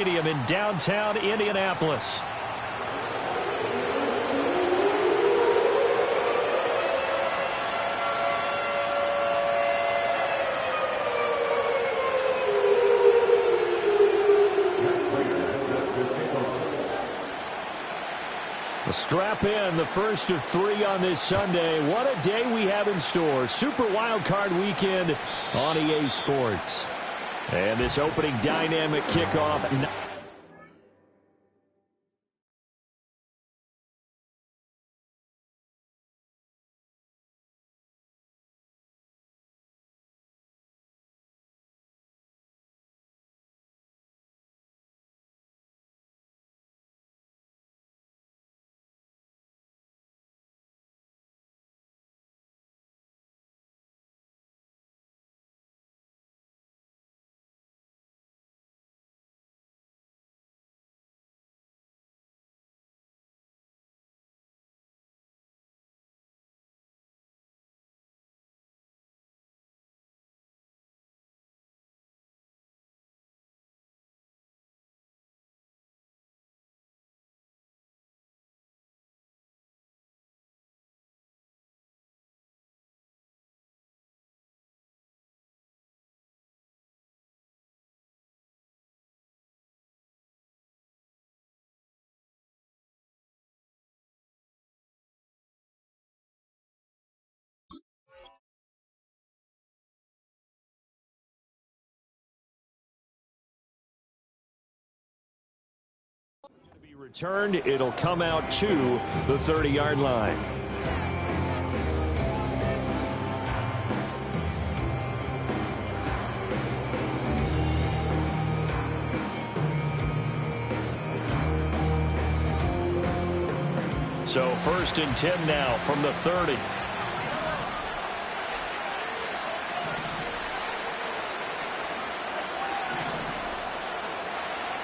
Stadium in downtown Indianapolis. Strap in, the first of 3 on this Sunday. What a day we have in store. Super Wild Card Weekend on EA Sports. And this opening dynamic kickoff. Returned, it'll come out to the 30-yard line. So 1st and 10 now from the 30.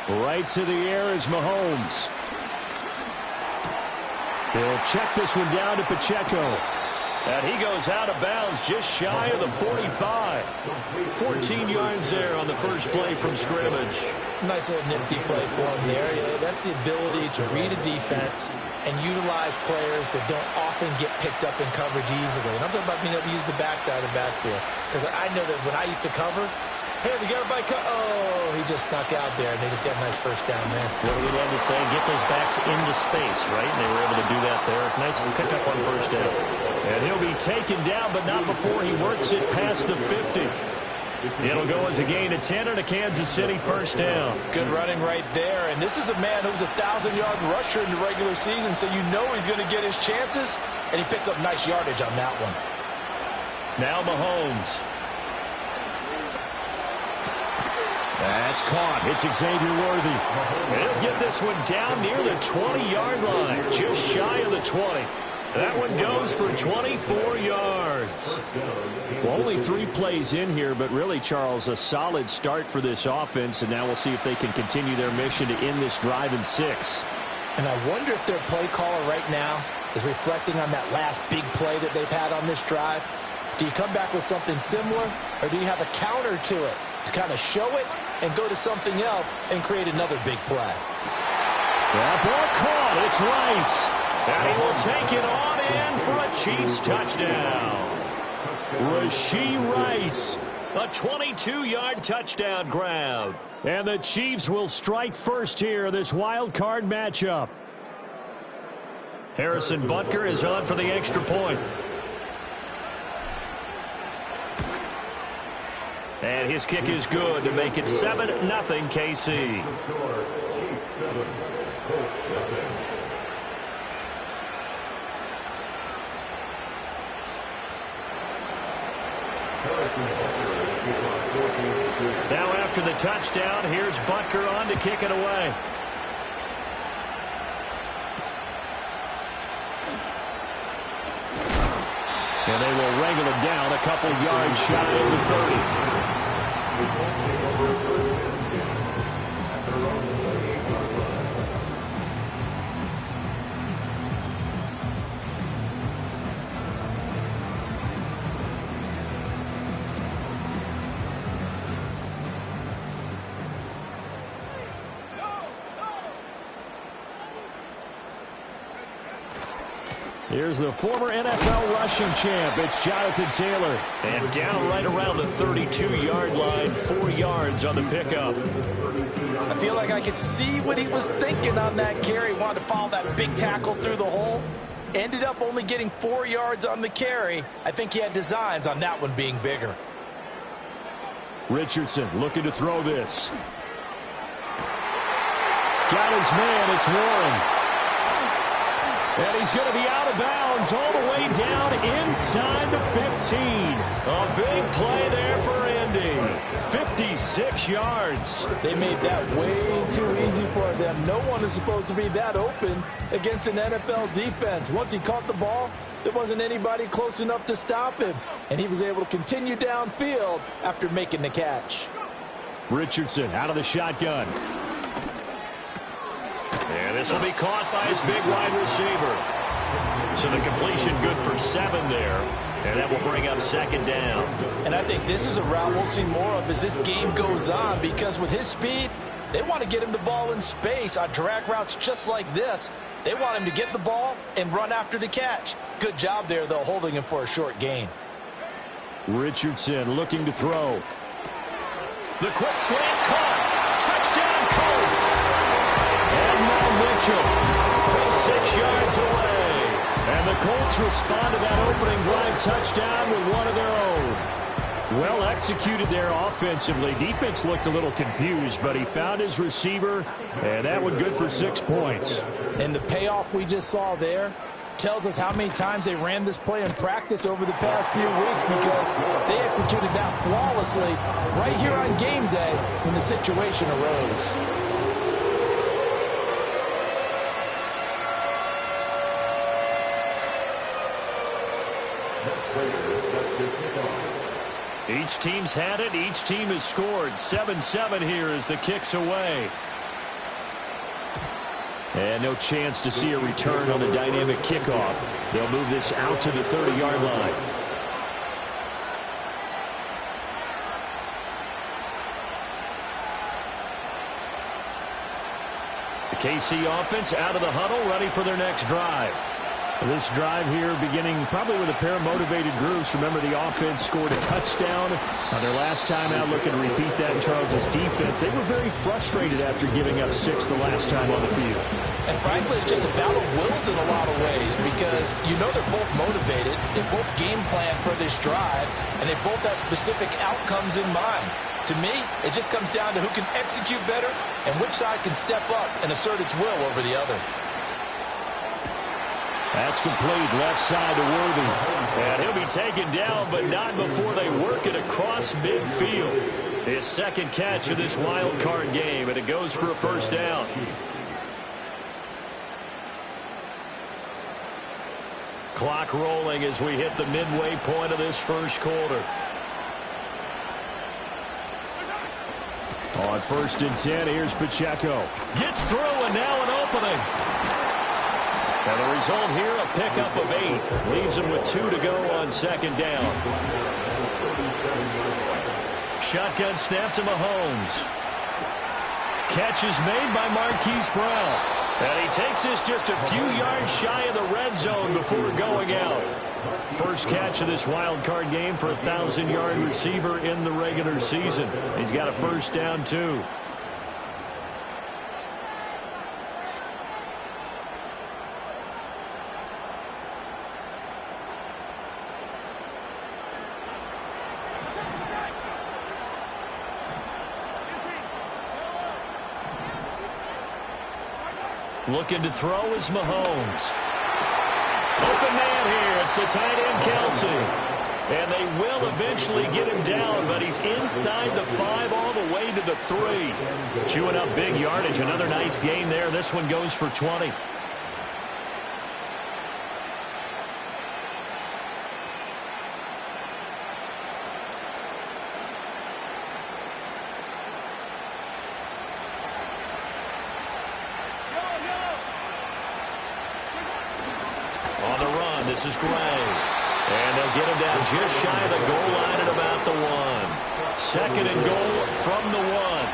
Right to the air is Mahomes. He'll check this one down to Pacheco. And he goes out of bounds just shy of the 45. 14 yards there on the first play from scrimmage. Nice little nifty play for him there. Yeah, that's the ability to read a defense and utilize players that don't often get picked up in coverage easily. And I'm talking about being able to use the backside of the backfield. Because I know that when I used to cover, hey, we got everybody oh, he just snuck out there, and they just got a nice first down there. What do we love to say? Get those backs into space, right? And they were able to do that there. Nice pickup on first down. And he'll be taken down, but not before he works it past the 50. It'll go as a gain of 10 and a Kansas City first down. Good running right there. And this is a man who was a 1,000-yard rusher in the regular season, so you know he's going to get his chances, and he picks up nice yardage on that one. Now Mahomes. That's caught. It's Xavier Worthy. He'll get this one down near the 20-yard line, just shy of the 20. That one goes for 24 yards. Well, only 3 plays in here, but really, Charles, a solid start for this offense, and now we'll see if they can continue their mission to end this drive in 6. And I wonder if their play caller right now is reflecting on that last big play that they've had on this drive. Do you come back with something similar, or do you have a counter to it to kind of show it and go to something else and create another big play? That ball caught. It's Rice. And he will take it on in for a Chiefs touchdown. Rashee Rice, a 22-yard touchdown grab. And the Chiefs will strike first here in this wild card matchup. Harrison Butker is on for the extra point. And his kick is good to make it 7-0 KC. Now after the touchdown, here's Butker on to kick it away. And they will wrangle it down a couple yards shy of the 30. Here's the former NFL rushing champ. It's Jonathan Taylor. And down right around the 32-yard line, 4 yards on the pickup. I feel like I could see what he was thinking on that carry. Wanted to follow that big tackle through the hole. Ended up only getting 4 yards on the carry. I think he had designs on that one being bigger. Richardson looking to throw this. Got his man. It's Warren. And he's going to be out of bounds all the way down inside the 15. A big play there for Indy. 56 yards. They made that way too easy for them. No one is supposed to be that open against an NFL defense. Once he caught the ball, there wasn't anybody close enough to stop him. And he was able to continue downfield after making the catch. Richardson out of the shotgun. And this will be caught by his big wide receiver. So the completion good for 7 there. And that will bring up 2nd down. And I think this is a route we'll see more of as this game goes on, because with his speed, they want to get him the ball in space on drag routes just like this. They want him to get the ball and run after the catch. Good job there, though, holding him for a short gain. Richardson looking to throw. The quick slant caught. Touchdown, Colts. And now Mitchell from 6 yards away. And the Colts respond to that opening drive touchdown with one of their own. Well executed there offensively. Defense looked a little confused, but he found his receiver, and that one good for 6 points. And the payoff we just saw there tells us how many times they ran this play in practice over the past few weeks, because they executed that flawlessly right here on game day when the situation arose. Each team's had it. Each team has scored. 7-7 here as the kick's away. And no chance to see a return on the dynamic kickoff. They'll move this out to the 30-yard line. The KC offense out of the huddle, ready for their next drive. This drive here beginning probably with a pair of motivated groups. Remember, the offense scored a touchdown on their last time out. Looking to repeat that in Charles's defense. They were very frustrated after giving up 6 the last time on the field. And frankly, it's just a battle of wills in a lot of ways, because you know they're both motivated. They both game plan for this drive, and they both have specific outcomes in mind. To me, it just comes down to who can execute better and which side can step up and assert its will over the other. That's complete, left side to Worthy. And he'll be taken down, but not before they work it across midfield. His 2nd catch of this wild card game, and it goes for a 1st down. Clock rolling as we hit the midway point of this 1st quarter. On 1st and 10, here's Pacheco. Gets through, and now an opening. And the result here, a pickup of 8. Leaves him with 2 to go on 2nd down. Shotgun snap to Mahomes. Catch is made by Marquise Brown. And he takes this just a few yards shy of the red zone before going out. First catch of this wild card game for a 1,000-yard receiver in the regular season. He's got a 1st down, too. Looking to throw is Mahomes. Open man here. It's the tight end, Kelsey. And they will eventually get him down, but he's inside the 5 all the way to the 3. Chewing up big yardage. Another nice gain there. This one goes for 20. This is Gray. And they'll get him down just shy of the goal line at about the 1. 2nd and goal from the 1.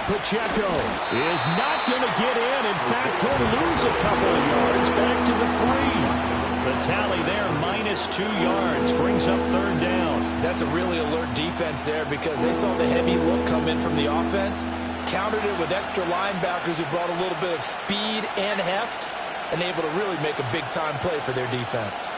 Pacheco is not going to get in. In fact, he'll lose a couple of yards back to the 3. The tally there, -2 yards. Brings up 3rd down. That's a really alert defense there because they saw the heavy look come in from the offense, countered it with extra linebackers who brought a little bit of speed and heft, and able to really make a big-time play for their defense.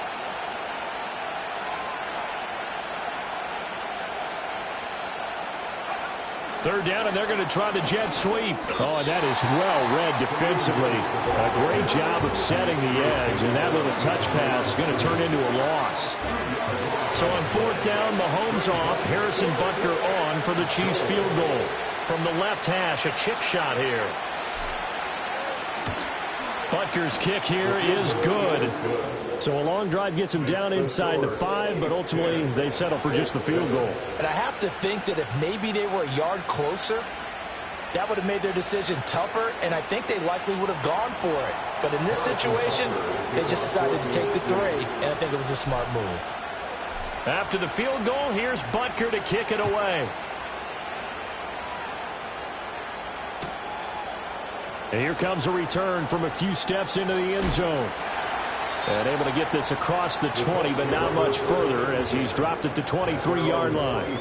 Third down, and they're going to try the jet sweep. Oh, and that is well read defensively. A great job of setting the edge, and that little touch pass is going to turn into a loss. So on 4th down, Mahomes off, Harrison Butker on for the Chiefs field goal. From the left hash, a chip shot here. Butker's kick here is good. So a long drive gets him down inside the 5, but ultimately they settle for just the field goal. And I have to think that if maybe they were a yard closer, that would have made their decision tougher, and I think they likely would have gone for it. But in this situation, they just decided to take the 3, and I think it was a smart move. After the field goal, here's Butker to kick it away. And here comes a return from a few steps into the end zone. And able to get this across the 20, but not much further as he's dropped at the 23-yard line.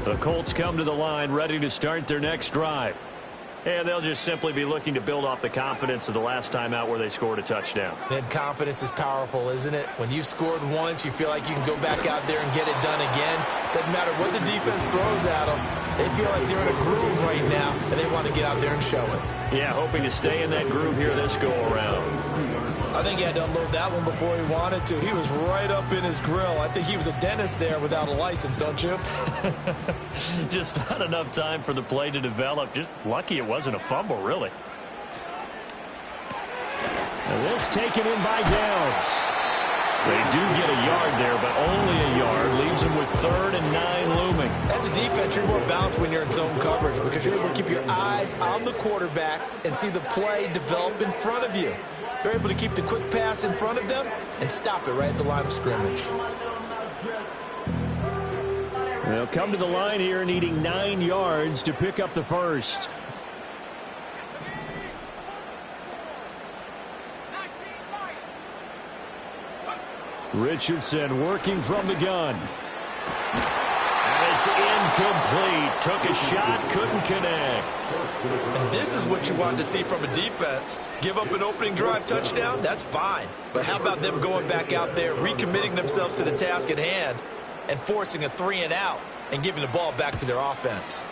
The Colts come to the line ready to start their next drive. And they'll just simply be looking to build off the confidence of the last time out where they scored a touchdown. And confidence is powerful, isn't it? When you've scored once, you feel like you can go back out there and get it done again. Doesn't matter what the defense throws at them. They feel like they're in a groove right now, and they want to get out there and show it. Yeah, hoping to stay in that groove here this go-around. I think he had to unload that one before he wanted to. He was right up in his grill. I think he was a dentist there without a license, don't you? Just not enough time for the play to develop. Just lucky it wasn't a fumble, really. And this taken in by Downs. They do get a yard there, but only a yard. Leaves them with 3rd and 9 looming. As a defense, you're more balanced when you're in zone coverage because you're able to keep your eyes on the quarterback and see the play develop in front of you. They're able to keep the quick pass in front of them and stop it right at the line of scrimmage. They'll come to the line here needing 9 yards to pick up the first. Richardson working from the gun. And it's incomplete. Took a shot, couldn't connect. And this is what you wanted to see from a defense. Give up an opening drive touchdown, that's fine. But how about them going back out there, recommitting themselves to the task at hand, and forcing a 3-and-out and giving the ball back to their offense.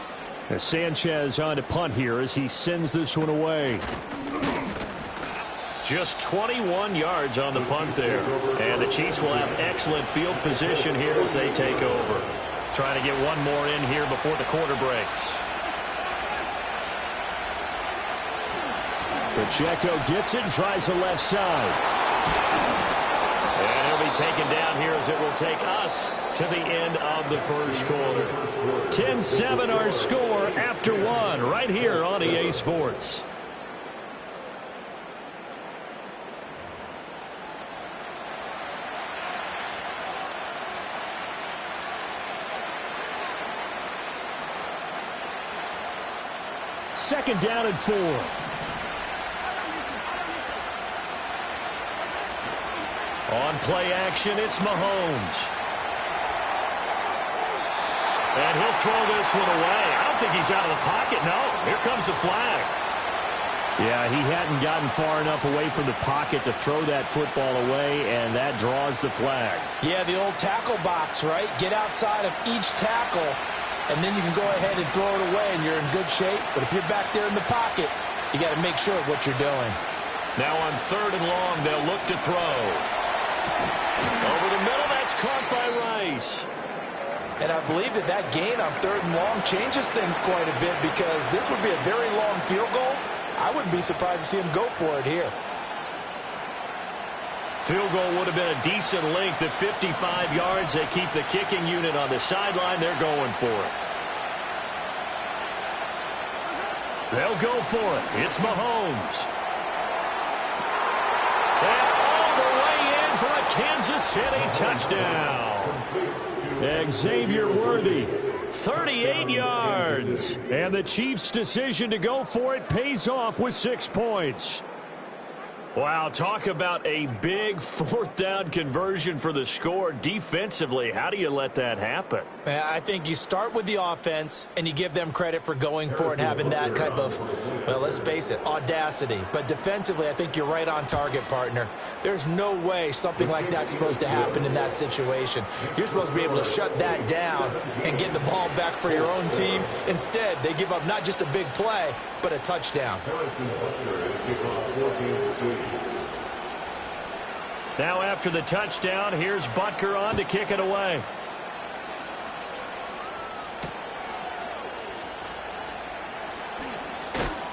As Sanchez on to punt here as he sends this one away. Just 21 yards on the punt there. And the Chiefs will have excellent field position here as they take over. Trying to get one more in here before the quarter breaks. Pacheco gets it and tries the left side. And he'll be taken down here as it will take us to the end of the first quarter. 10-7 our score after 1 right here on EA Sports. Second down and 4. On play action, it's Mahomes. And he'll throw this one away. I don't think he's out of the pocket. No, here comes the flag. Yeah, he hadn't gotten far enough away from the pocket to throw that football away, and that draws the flag. Yeah, the old tackle box, right? Get outside of each tackle, and then you can go ahead and throw it away, and you're in good shape. But if you're back there in the pocket, you got to make sure of what you're doing. Now on 3rd and long, they'll look to throw. Over the middle, that's caught by Rice. And I believe that that gain on 3rd and long changes things quite a bit because this would be a very long field goal. I wouldn't be surprised to see him go for it here. Field goal would have been a decent length at 55 yards. They keep the kicking unit on the sideline. They're going for it. They'll go for it. It's Mahomes. And, Kansas City touchdown. Xavier Worthy, 38 yards. And the Chiefs' decision to go for it pays off with 6 points. Wow, talk about a big fourth down conversion for the score. Defensively, how do you let that happen? I think you start with the offense and you give them credit for going for it and having that type of, well, let's face it, audacity. But defensively, I think you're right on target, partner. There's no way something like that's supposed to happen in that situation. You're supposed to be able to shut that down and get the ball back for your own team. Instead, they give up not just a big play, but a touchdown. Now after the touchdown, here's Butker on to kick it away.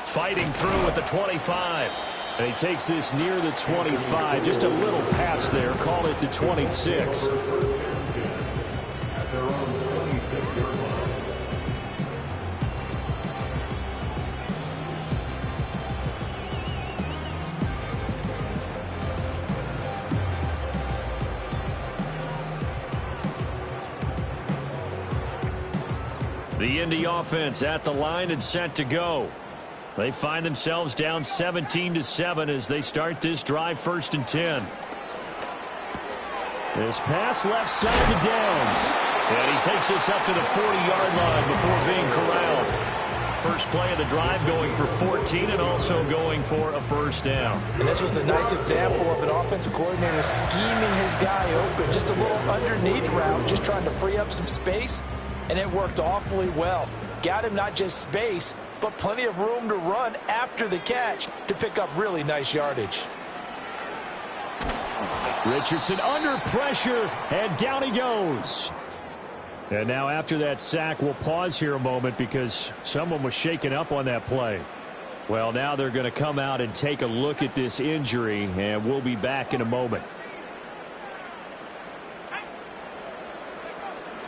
Fighting through at the 25. And he takes this near the 25. Just a little pass there. Call it the 26. The Indy offense at the line and set to go. They find themselves down 17-7 as they start this drive, 1st and 10. This pass left side to Downs. And he takes this up to the 40-yard line before being corralled. First play of the drive going for 14 and also going for a 1st down. And this was a nice example of an offensive coordinator scheming his guy open. Just a little underneath route, just trying to free up some space. And it worked awfully well. Got him not just space, but plenty of room to run after the catch to pick up really nice yardage. Richardson under pressure, and down he goes. And now after that sack, we'll pause here a moment because someone was shaken up on that play. Well, now they're going to come out and take a look at this injury, and we'll be back in a moment.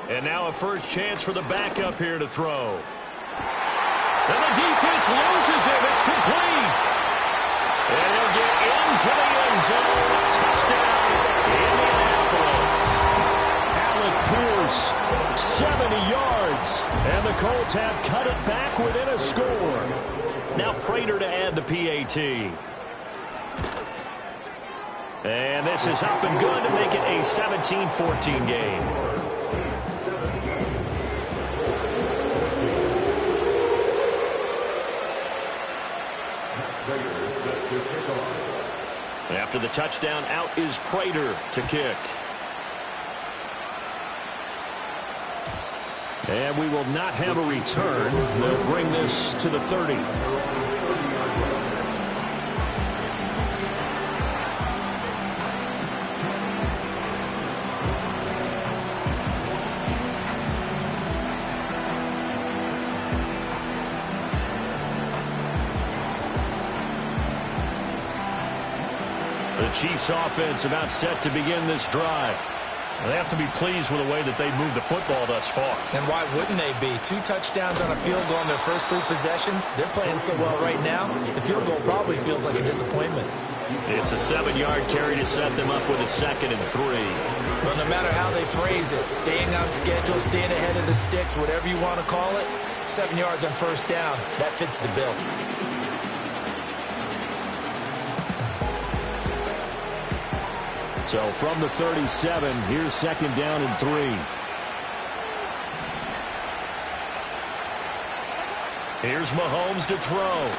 And now a first chance for the backup here to throw. And the defense loses him. It's complete. And he'll get into the end zone. Touchdown, Indianapolis. Alec Pierce, 70 yards. And the Colts have cut it back within a score. Now Prater to add the PAT. And this is up and good to make it a 17-14 game. After the touchdown, out is Prater to kick. And we will not have a return. They'll bring this to the 30. The Chiefs offense about set to begin this drive. They have to be pleased with the way that they've moved the football thus far. And why wouldn't they be? 2 touchdowns on a field goal in their first 3 possessions. They're playing so well right now, the field goal probably feels like a disappointment. It's a 7-yard carry to set them up with a 2nd and 3. Well, no matter how they phrase it, staying on schedule, staying ahead of the sticks, whatever you want to call it, 7 yards on 1st down, that fits the bill. So from the 37, here's 2nd down and 3. Here's Mahomes to throw.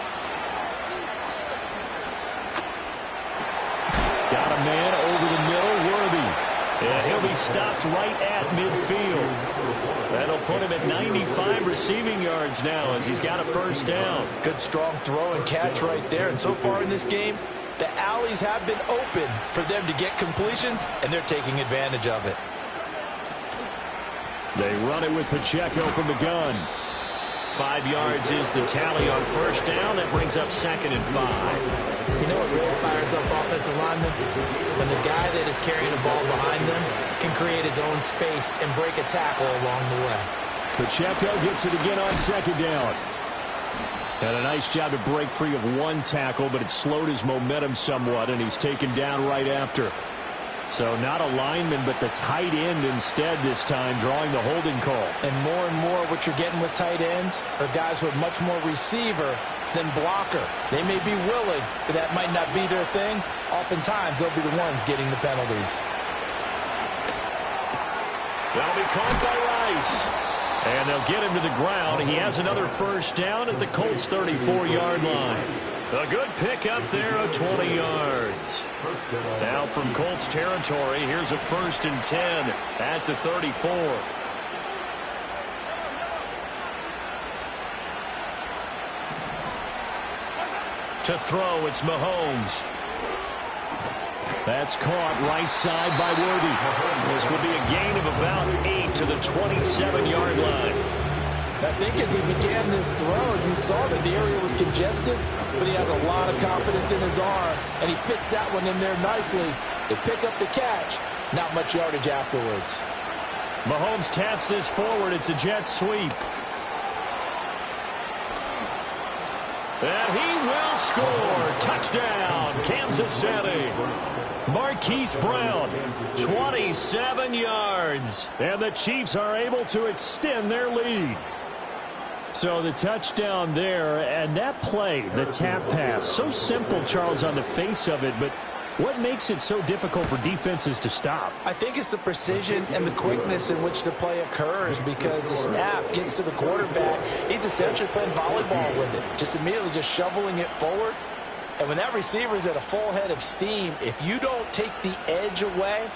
Got a man over the middle, Worthy. And he'll be stopped right at midfield. That'll put him at 95 receiving yards now as he's got a 1st down. Good strong throw and catch right there. And so far in this game, the alleys have been open for them to get completions, and they're taking advantage of it. They run it with Pacheco from the gun. 5 yards is the tally on 1st down. That brings up 2nd and 5. You know what really fires up offensive linemen? When the guy that is carrying the ball behind them can create his own space and break a tackle along the way. Pacheco gets it again on 2nd down. Had a nice job to break free of 1 tackle, but it slowed his momentum somewhat, and he's taken down right after. So not a lineman, but the tight end instead this time, drawing the holding call. And more what you're getting with tight ends are guys with much more receiver than blocker. They may be willing, but that might not be their thing. Oftentimes, they'll be the ones getting the penalties. That'll be caught by Rice. And they'll get him to the ground. He has another first down at the Colts' 34-yard line. A good pickup there of 20 yards. Now from Colts territory, here's a 1st and 10 at the 34. To throw, it's Mahomes. That's caught right side by Worthy. This will be a gain of about 8 to the 27-yard line. I think as he began this throw, you saw that the area was congested, but he has a lot of confidence in his arm, and he fits that one in there nicely. They pick up the catch, not much yardage afterwards. Mahomes taps this forward. It's a jet sweep. And he will score. Touchdown, Kansas City. Marquise Brown, 27 yards. And the Chiefs are able to extend their lead. So the touchdown there, and that play, the tap pass, so simple, Charles, on the face of it, but what makes it so difficult for defenses to stop? I think it's the precision and the quickness in which the play occurs, because the snap gets to the quarterback. He's essentially playing volleyball with it, just immediately just shoveling it forward. And when that receiver is at a full head of steam, if you don't take the edge away,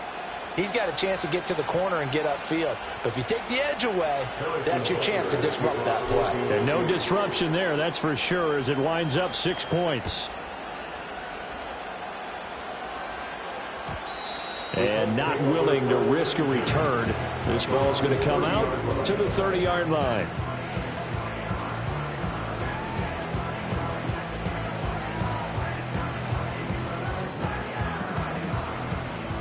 he's got a chance to get to the corner and get upfield. But if you take the edge away, that's your chance to disrupt that play. And no disruption there, that's for sure, as it winds up 6 points. And not willing to risk a return. This ball's going to come out to the 30-yard line.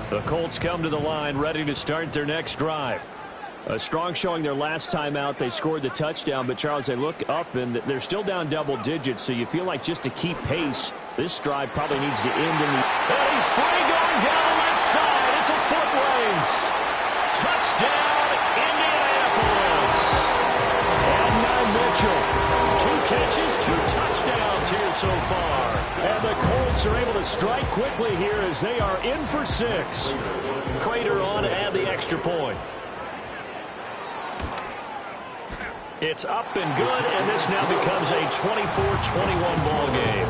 The Colts come to the line, ready to start their next drive. A strong showing their last time out. They scored the touchdown, but, Charles, they look up, and they're still down double digits, so you feel like just to keep pace, this drive probably needs to end in the... And he's free going down the left side. It's a foot race. Touchdown, Indianapolis. And now Mitchell. 2 catches, 2 touchdowns here so far. And the Colts are able to strike quickly here as they are in for 6. Prater on to add the extra point. It's up and good, and this now becomes a 24-21 ball game.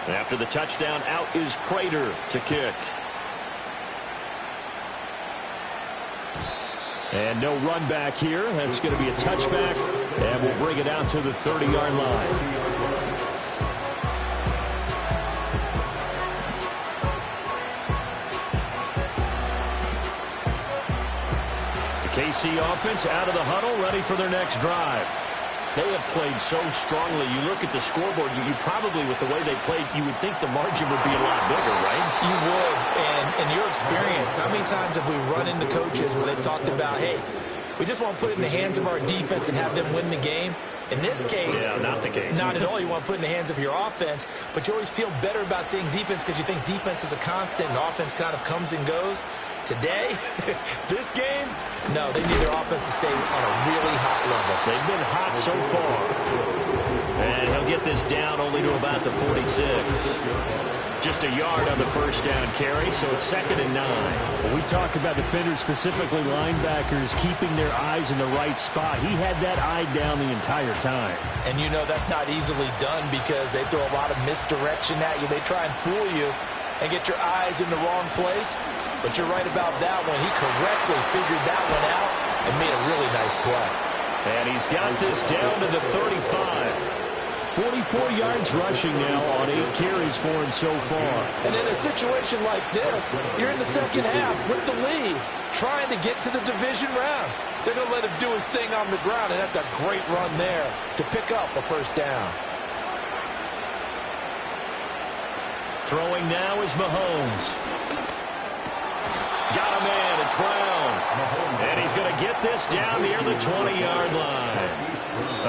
After the touchdown, out is Prater to kick. And no run back here. That's going to be a touchback, and we'll bring it out to the 30-yard line. KC offense out of the huddle, ready for their next drive. They have played so strongly. You look at the scoreboard, you probably, with the way they played, you would think the margin would be a lot bigger, right? You would. And in your experience, how many times have we run into coaches where they've talked about, hey, we just want to put it in the hands of our defense and have them win the game? In this case, yeah, not the case. Not at all. You want to put it in the hands of your offense, but you always feel better about seeing defense because you think defense is a constant and offense kind of comes and goes. Today, this game, no, they need their offense to stay on a really hot level. They've been hot so far. And he'll get this down only to about the 46. Just a yard on the first down carry, so it's 2nd and 9. When we talk about defenders, specifically linebackers, keeping their eyes in the right spot, he had that eye down the entire time. And you know that's not easily done because they throw a lot of misdirection at you. They try and fool you and get your eyes in the wrong place. But you're right about that one. He correctly figured that one out and made a really nice play. And he's got this down to the 35. 44 yards rushing now on 8 carries for him so far. And in a situation like this, you're in the second half with the lead, trying to get to the division round. They're going to let him do his thing on the ground, and that's a great run there to pick up a first down. Throwing now is Mahomes. Got a man. It's Brown. And he's going to get this down near the 20-yard line.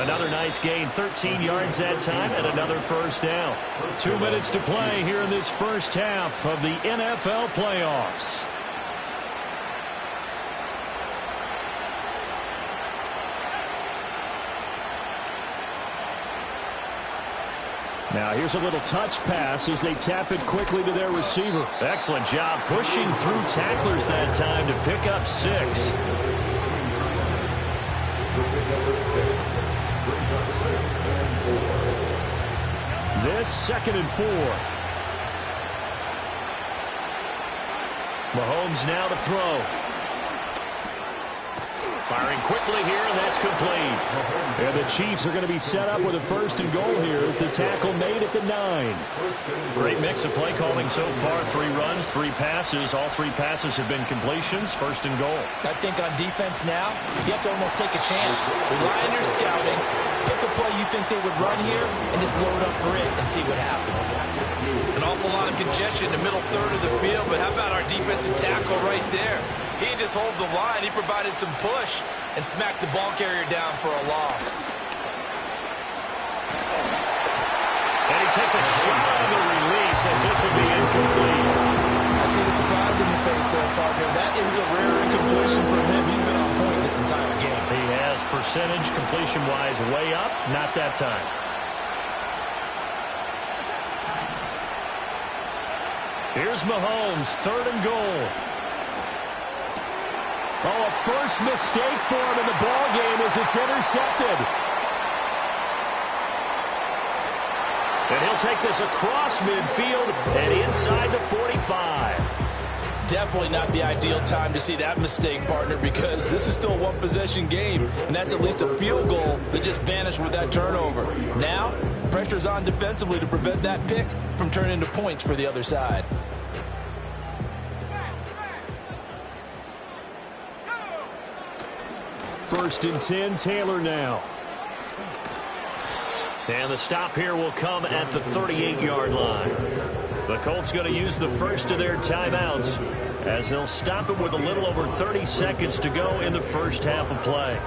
Another nice gain, 13 yards that time, and another first down. 2 minutes to play here in this first half of the NFL playoffs. Now here's a little touch pass as they tap it quickly to their receiver. Excellent job pushing through tacklers that time to pick up 6. This 2nd and 4. Mahomes now to throw. Firing quickly here, and that's complete. And the Chiefs are going to be set up with a 1st and goal here as the tackle made at the 9. Great mix of play calling so far. 3 runs, 3 passes. All 3 passes have been completions. 1st and goal. I think on defense now, you have to almost take a chance. Rely on your scouting. Pick a play you think they would run here and just load up for it and see what happens. An awful lot of congestion in the middle third of the field, but how about our defensive tackle right there? He didn't just hold the line. He provided some push and smacked the ball carrier down for a loss. And he takes a shot on the release as this will be incomplete. I see the surprise in your face there, partner. That is a rare incompletion from him. He's been on point this entire game. He has percentage completion-wise way up. Not that time. Here's Mahomes, 3rd and goal. Oh, a first mistake for him in the ball game as it's intercepted. And he'll take this across midfield and inside the 45. Definitely not the ideal time to see that mistake, partner, because this is still a one-possession game, and that's at least a field goal that just vanished with that turnover. Now, pressure's on defensively to prevent that pick from turning into points for the other side. 1st and 10, Taylor now. And the stop here will come at the 38-yard line. The Colts going to use the first of their timeouts as they'll stop it with a little over 30 seconds to go in the first half of play.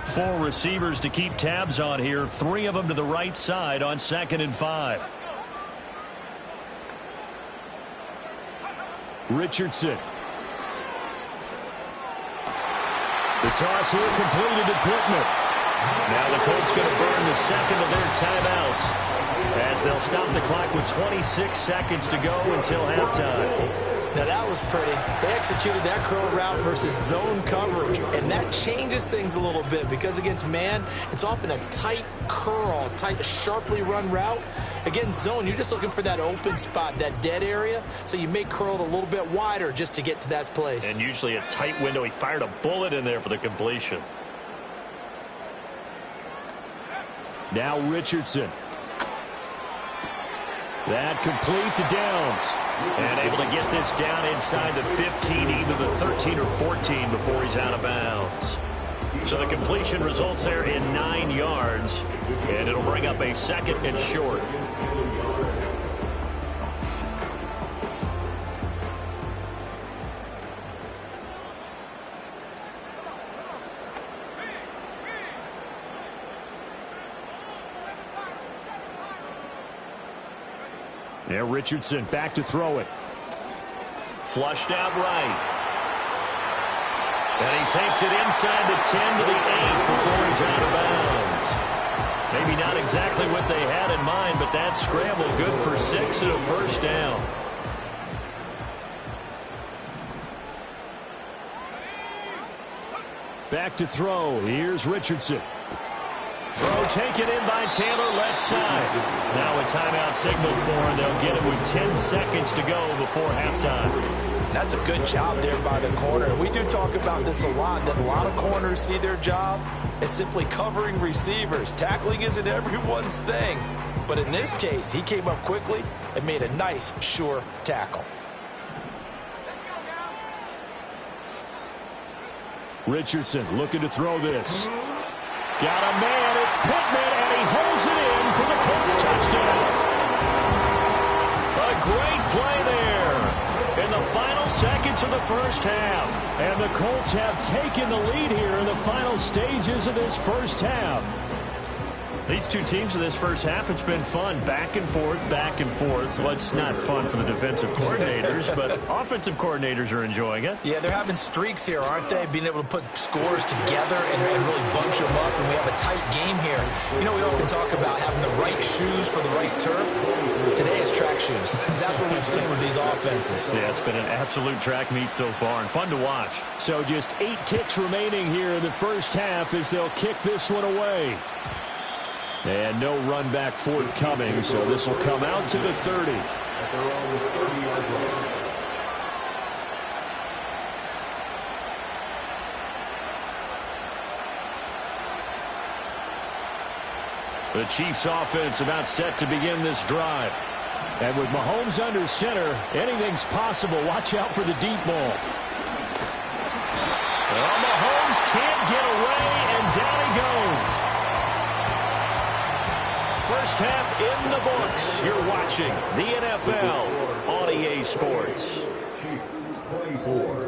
Four receivers to keep tabs on here. 3 of them to the right side on 2nd and 5. Richardson. The toss here completed to Pittman. Now the Colts going to burn the 2nd of their timeouts as they'll stop the clock with 26 seconds to go until halftime. Now that was pretty. They executed that curl route versus zone coverage, and that changes things a little bit because against man, it's often a tight curl, tight, sharply run route. Against zone, you're just looking for that open spot, that dead area, so you may curl it a little bit wider just to get to that place. And usually a tight window. He fired a bullet in there for the completion. Now Richardson. That complete to Downs. And able to get this down inside the 15, either the 13 or 14 before he's out of bounds. So the completion results there in 9 yards. And it'll bring up a 2nd and short. Yeah, Richardson back to throw it. Flushed out right. And he takes it inside the 10 to the 8 before he's out of bounds. Maybe not exactly what they had in mind, but that scramble good for 6 and a first down. Back to throw. Here's Richardson. Throw taken in by Taylor, left side. Now a timeout signal for him. They'll get it with 10 seconds to go before halftime. That's a good job there by the corner. We do talk about this a lot, that a lot of corners see their job as simply covering receivers. Tackling isn't everyone's thing. But in this case, he came up quickly and made a nice, sure tackle. Richardson looking to throw this. Got a man, it's Pittman, and he holds it in for the Colts touchdown. A great play first half. And the Colts have taken the lead here in the final stages of this first half. These two teams in this first half, it's been fun. Back and forth, back and forth. Well, it's not fun for the defensive coordinators, but offensive coordinators are enjoying it. Yeah, they're having streaks here, aren't they? Being able to put scores together and really bunch them up, and we have a tight game here. You know, we often talk about having the right shoes for the right turf. Today is track shoes. That's what we've seen with these offenses. Yeah, it's been an absolute track meet so far and fun to watch. So just 8 ticks remaining here in the first half as they'll kick this one away. And no run back forthcoming, so this will come out to the 30. The Chiefs offense about set to begin this drive. And with Mahomes under center, anything's possible. Watch out for the deep ball. Well, Mahomes can't get away, and down he goes. First half in the books. You're watching the NFL on EA Sports. Chiefs 24.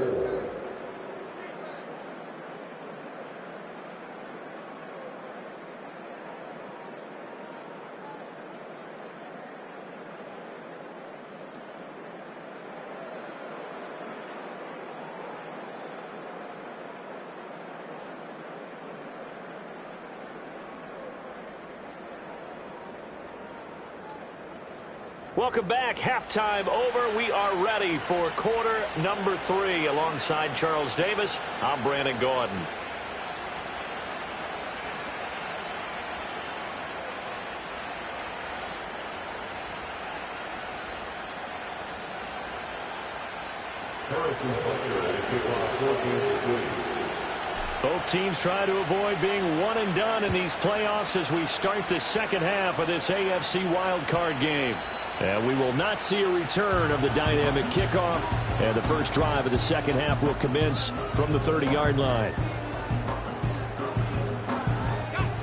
Welcome back. Halftime over. We are ready for quarter number 3. Alongside Charles Davis, I'm Brandon Gordon. Both teams try to avoid being one and done in these playoffs as we start the second half of this AFC wildcard game. And we will not see a return of the dynamic kickoff. And the first drive of the second half will commence from the 30-yard line.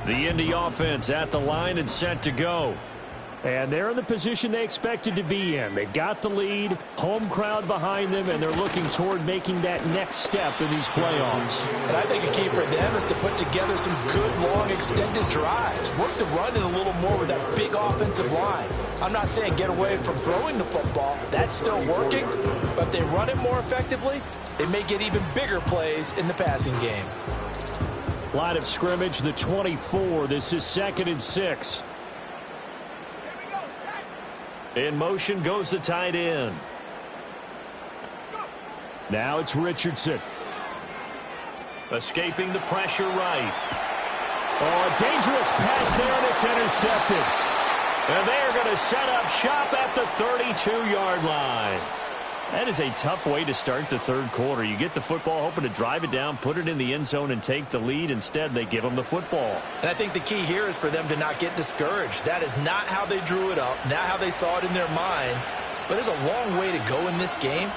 The Indy offense at the line and set to go. And they're in the position they expected to be in. They've got the lead, home crowd behind them, and they're looking toward making that next step in these playoffs. And I think a key for them is to put together some good, long, extended drives. Work the run in a little more with that big offensive line. I'm not saying get away from throwing the football. That's still working. But if they run it more effectively, they may get even bigger plays in the passing game. Line of scrimmage, the 24. This is 2nd and 6. In motion goes the tight end. Now it's Richardson. Escaping the pressure right. Oh, a dangerous pass there, and it's intercepted. And they're going to set up shop at the 32-yard line. That is a tough way to start the third quarter. You get the football, hoping to drive it down, put it in the end zone, and take the lead. Instead, they give them the football. And I think the key here is for them to not get discouraged. That is not how they drew it up, not how they saw it in their minds. But there's a long way to go in this game.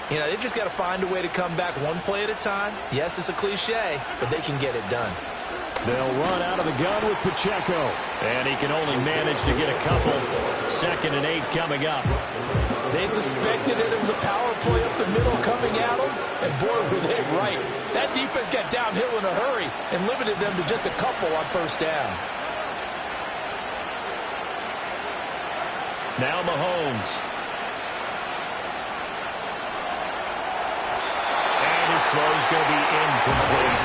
You know, they've just got to find a way to come back one play at a time. Yes, it's a cliche, but they can get it done. They'll run out of the gun with Pacheco. And he can only manage to get a couple. 2nd and 8 coming up. They suspected it was a power play up the middle coming at them, and boy, were they right. That defense got downhill in a hurry and limited them to just a couple on first down. Now Mahomes. And his throw's going to be incomplete.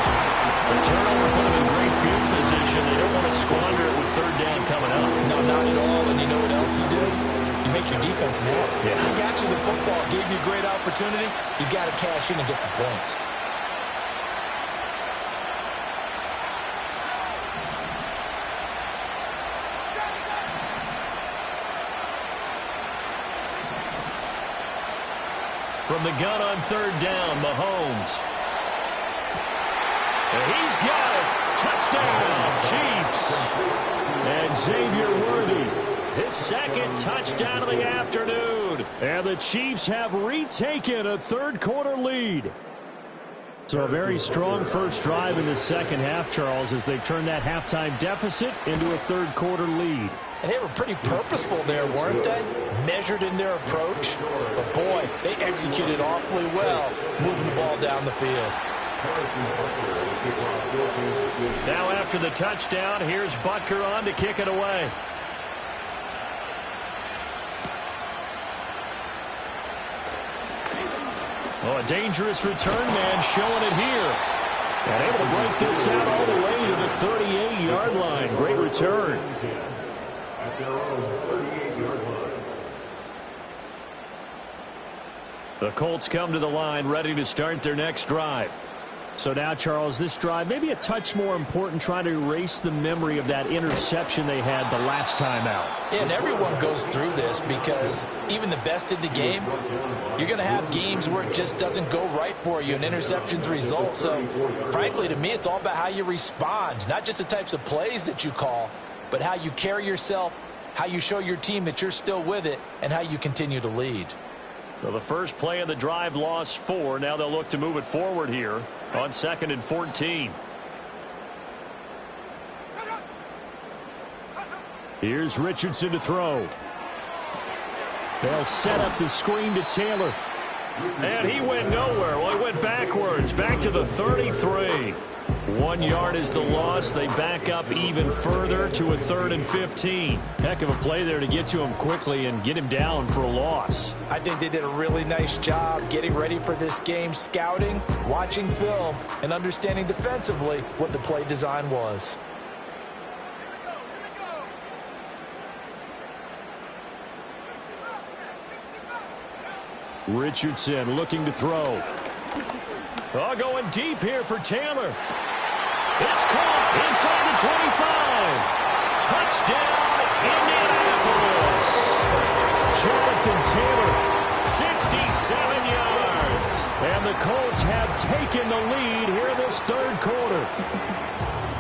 The turnover put him in great field position. They don't want to squander it with 3rd down coming up. No, not at all. And you know what else you do? You make your defense mad. Yeah. I got you the football, gave you a great opportunity. You got to cash in and get some points. From the gun on 3rd down, Mahomes. And he's got it. Touchdown, Chiefs. And Xavier Worthy, his 2nd touchdown of the afternoon. And the Chiefs have retaken a third quarter lead. So a very strong first drive in the second half, Charles, as they've turned that halftime deficit into a third quarter lead. And they were pretty purposeful there, weren't they? Measured in their approach. But, boy, they executed awfully well, moving the ball down the field. Now after the touchdown, here's Butker on to kick it away. Oh, a dangerous return man showing it here. And able to break this out all the way to the 38-yard line. Great return. At their own 38-yard line. The Colts come to the line ready to start their next drive. So now, Charles, this drive maybe a touch more important, trying to erase the memory of that interception they had the last time out. Yeah, and everyone goes through this because even the best in the game, you're going to have games where it just doesn't go right for you and interceptions result. So, frankly, to me, it's all about how you respond, not just the types of plays that you call, but how you carry yourself, how you show your team that you're still with it, and how you continue to lead. Well, the first play of the drive lost 4. Now they'll look to move it forward here on 2nd and 14. Here's Richardson to throw. They'll set up the screen to Taylor. And he went nowhere. Well, he went backwards, back to the 33. 1 yard is the loss. They back up even further to a 3rd and 15. Heck of a play there to get to him quickly and get him down for a loss. I think they did a really nice job getting ready for this game, scouting, watching film, and understanding defensively what the play design was. Richardson looking to throw. Oh, going deep here for Taylor. It's caught inside the 25. Touchdown, Indianapolis. Jonathan Taylor, 67 yards. And the Colts have taken the lead here in this 3rd quarter.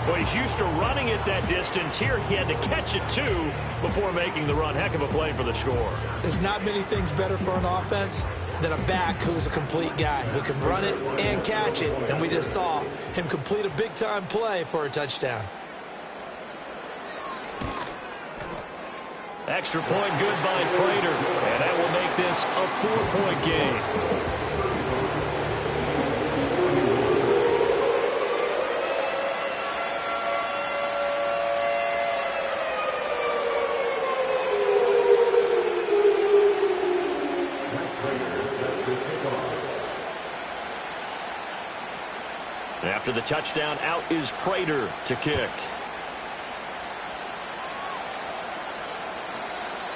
Well, he's used to running it that distance. Here he had to catch it, too, before making the run. Heck of a play for the score. There's not many things better for an offense than a back who's a complete guy, who can run it and catch it. And we just saw him complete a big-time play for a touchdown. Extra point good by Prater. And that will make this a 4-point game. After the touchdown, out is Prater to kick.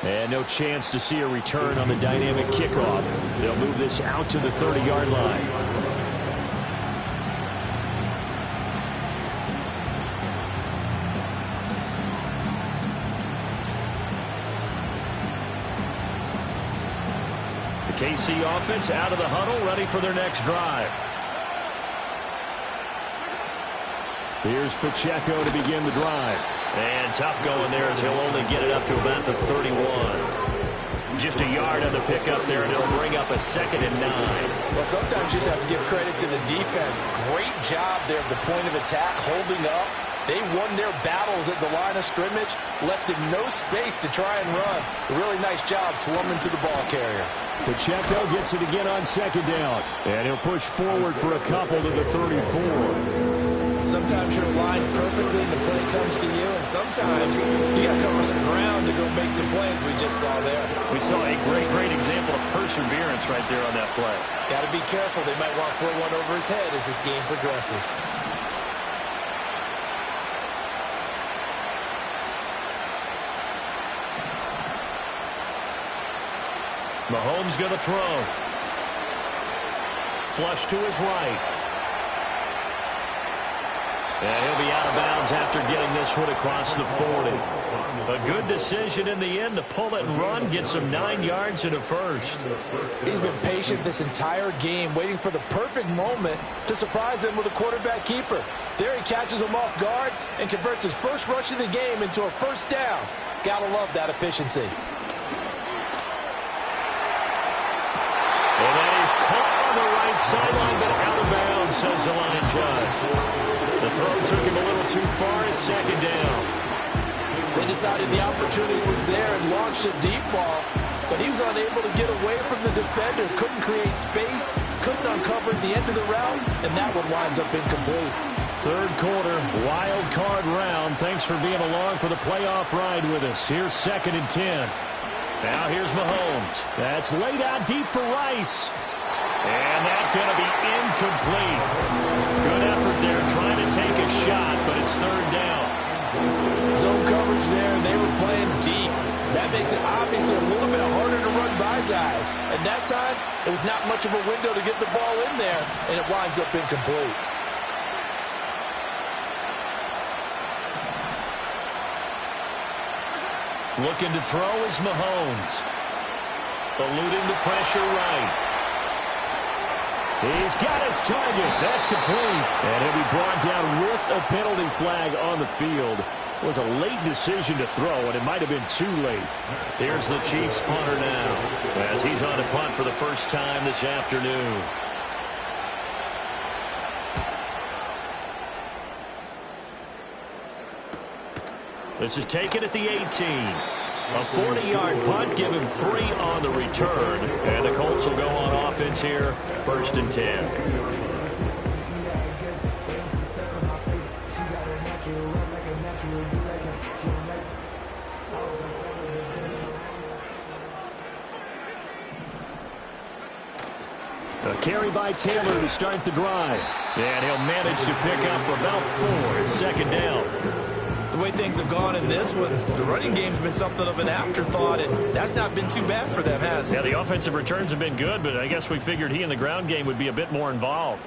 And no chance to see a return on the dynamic kickoff. They'll move this out to the 30-yard line. The KC offense out of the huddle, ready for their next drive. Here's Pacheco to begin the drive. And tough going there as he'll only get it up to about the 31. Just a yard on the pickup there, and it'll bring up a 2nd and 9. Well, sometimes you just have to give credit to the defense. Great job there at the point of attack, holding up. They won their battles at the line of scrimmage, left him no space to try and run. A really nice job swarming to the ball carrier. Pacheco gets it again on 2nd down. And he'll push forward for a couple to the 34. Sometimes you're lined perfectly and the play comes to you, and sometimes you got to cover some ground to go make the plays we just saw there. We saw a great example of perseverance right there on that play. Got to be careful. They might want to throw one over his head as this game progresses. Mahomes going to throw. Flush to his right. And he'll be out of bounds after getting this one across the 40. A good decision in the end to pull it and run, get some 9 yards and a first. He's been patient this entire game, waiting for the perfect moment to surprise them with a quarterback keeper. There he catches him off guard and converts his first rush of the game into a first down. Gotta love that efficiency. And that is caught on the right sideline, but out of bounds, says the line judge. The throw took him a little too far. It's 2nd down. They Finally decided the opportunity was there and launched a deep ball, but he was unable to get away from the defender, couldn't create space, couldn't uncover at the end of the route, and that one winds up incomplete. Third quarter, wild card round. Thanks for being along for the playoff ride with us. Here's 2nd and 10. Now here's Mahomes. That's laid out deep for Rice. And that's going to be incomplete. Good effort there trying to take a shot, but it's 3rd down. Zone coverage there, and they were playing deep. That makes it obviously a little bit harder to run by guys. And that time, it was not much of a window to get the ball in there, and it winds up incomplete. Looking to throw is Mahomes. Eluding the pressure right. He's got his target. That's complete. And he'll be brought down with a penalty flag on the field. It was a late decision to throw, and it might have been too late. Here's the Chiefs punter now, as he's on to punt for the first time this afternoon. This is taken at the 18. A 40-yard punt, give him 3 on the return. And the Colts will go on offense here, 1st and 10. A carry by Taylor to start the drive. And he'll manage to pick up about 4. It's 2nd down. The way things have gone in this one, the running game's been something of an afterthought, and that's not been too bad for them, has it? Yeah, the offensive returns have been good, but I guess we figured he in the ground game would be a bit more involved.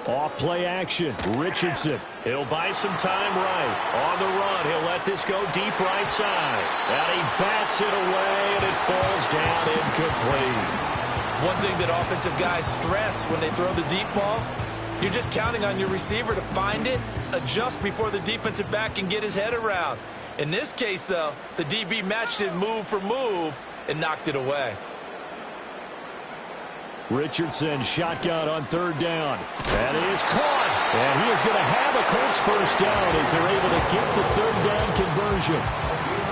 Off play action. Richardson. He'll buy some time right. On the run, he'll let this go deep right side. And he bats it away, and it falls down incomplete. One thing that offensive guys stress when they throw the deep ball, you're just counting on your receiver to find it, adjust before the defensive back can get his head around. In this case, though, the DB matched it move for move and knocked it away. Richardson shotgun on 3rd down. That is caught. And he is going to have a Colts first down as they're able to get the 3rd down conversion.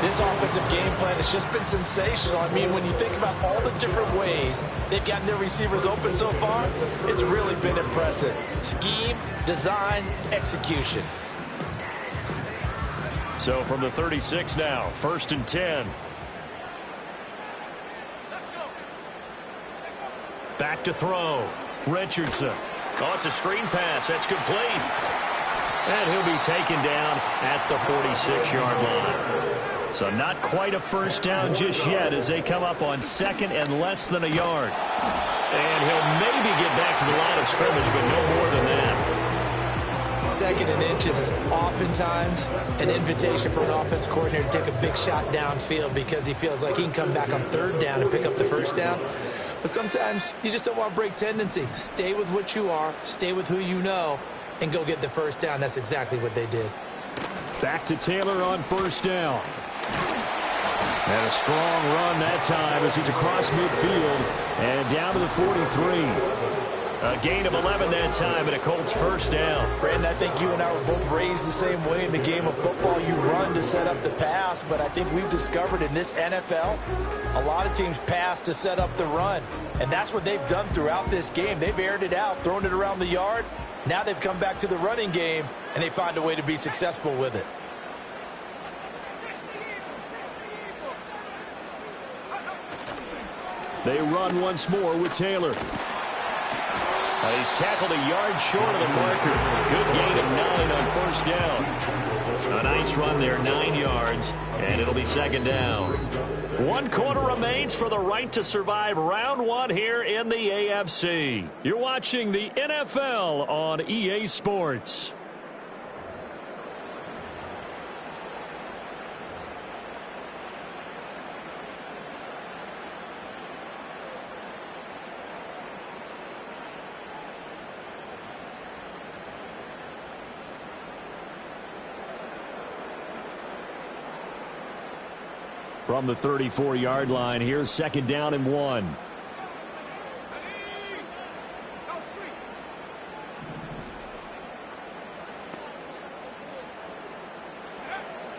This offensive game plan has just been sensational. I mean, when you think about all the different ways they've gotten their receivers open so far, it's really been impressive. Scheme, design, execution. So from the 36 now, 1st and 10. Back to throw. Richardson. Oh, it's a screen pass. That's complete. And he'll be taken down at the 46-yard line. So not quite a first down just yet as they come up on 2nd and less than a yard. And he'll maybe get back to the line of scrimmage, but no more than that. 2nd and inches is oftentimes an invitation for an offense coordinator to take a big shot downfield because he feels like he can come back on 3rd down and pick up the first down. But sometimes you just don't want to break tendency. Stay with what you are, stay with who you know, and go get the first down. That's exactly what they did. Back to Taylor on 1st down. And a strong run that time as he's across midfield and down to the 43. A gain of 11 that time and a Colts first down. Brandon, I think you and I were both raised the same way in the game of football. You run to set up the pass, but I think we've discovered in this NFL, a lot of teams pass to set up the run. And that's what they've done throughout this game. They've aired it out, thrown it around the yard. Now they've come back to the running game, and they find a way to be successful with it. They run once more with Taylor. He's tackled a yard short of the marker. Good gain of 9 on 1st down. A nice run there, 9 yards, and it'll be 2nd down. 1 quarter remains for the right to survive round 1 here in the AFC. You're watching the NFL on EA Sports. From the 34-yard line, here's 2nd down and 1.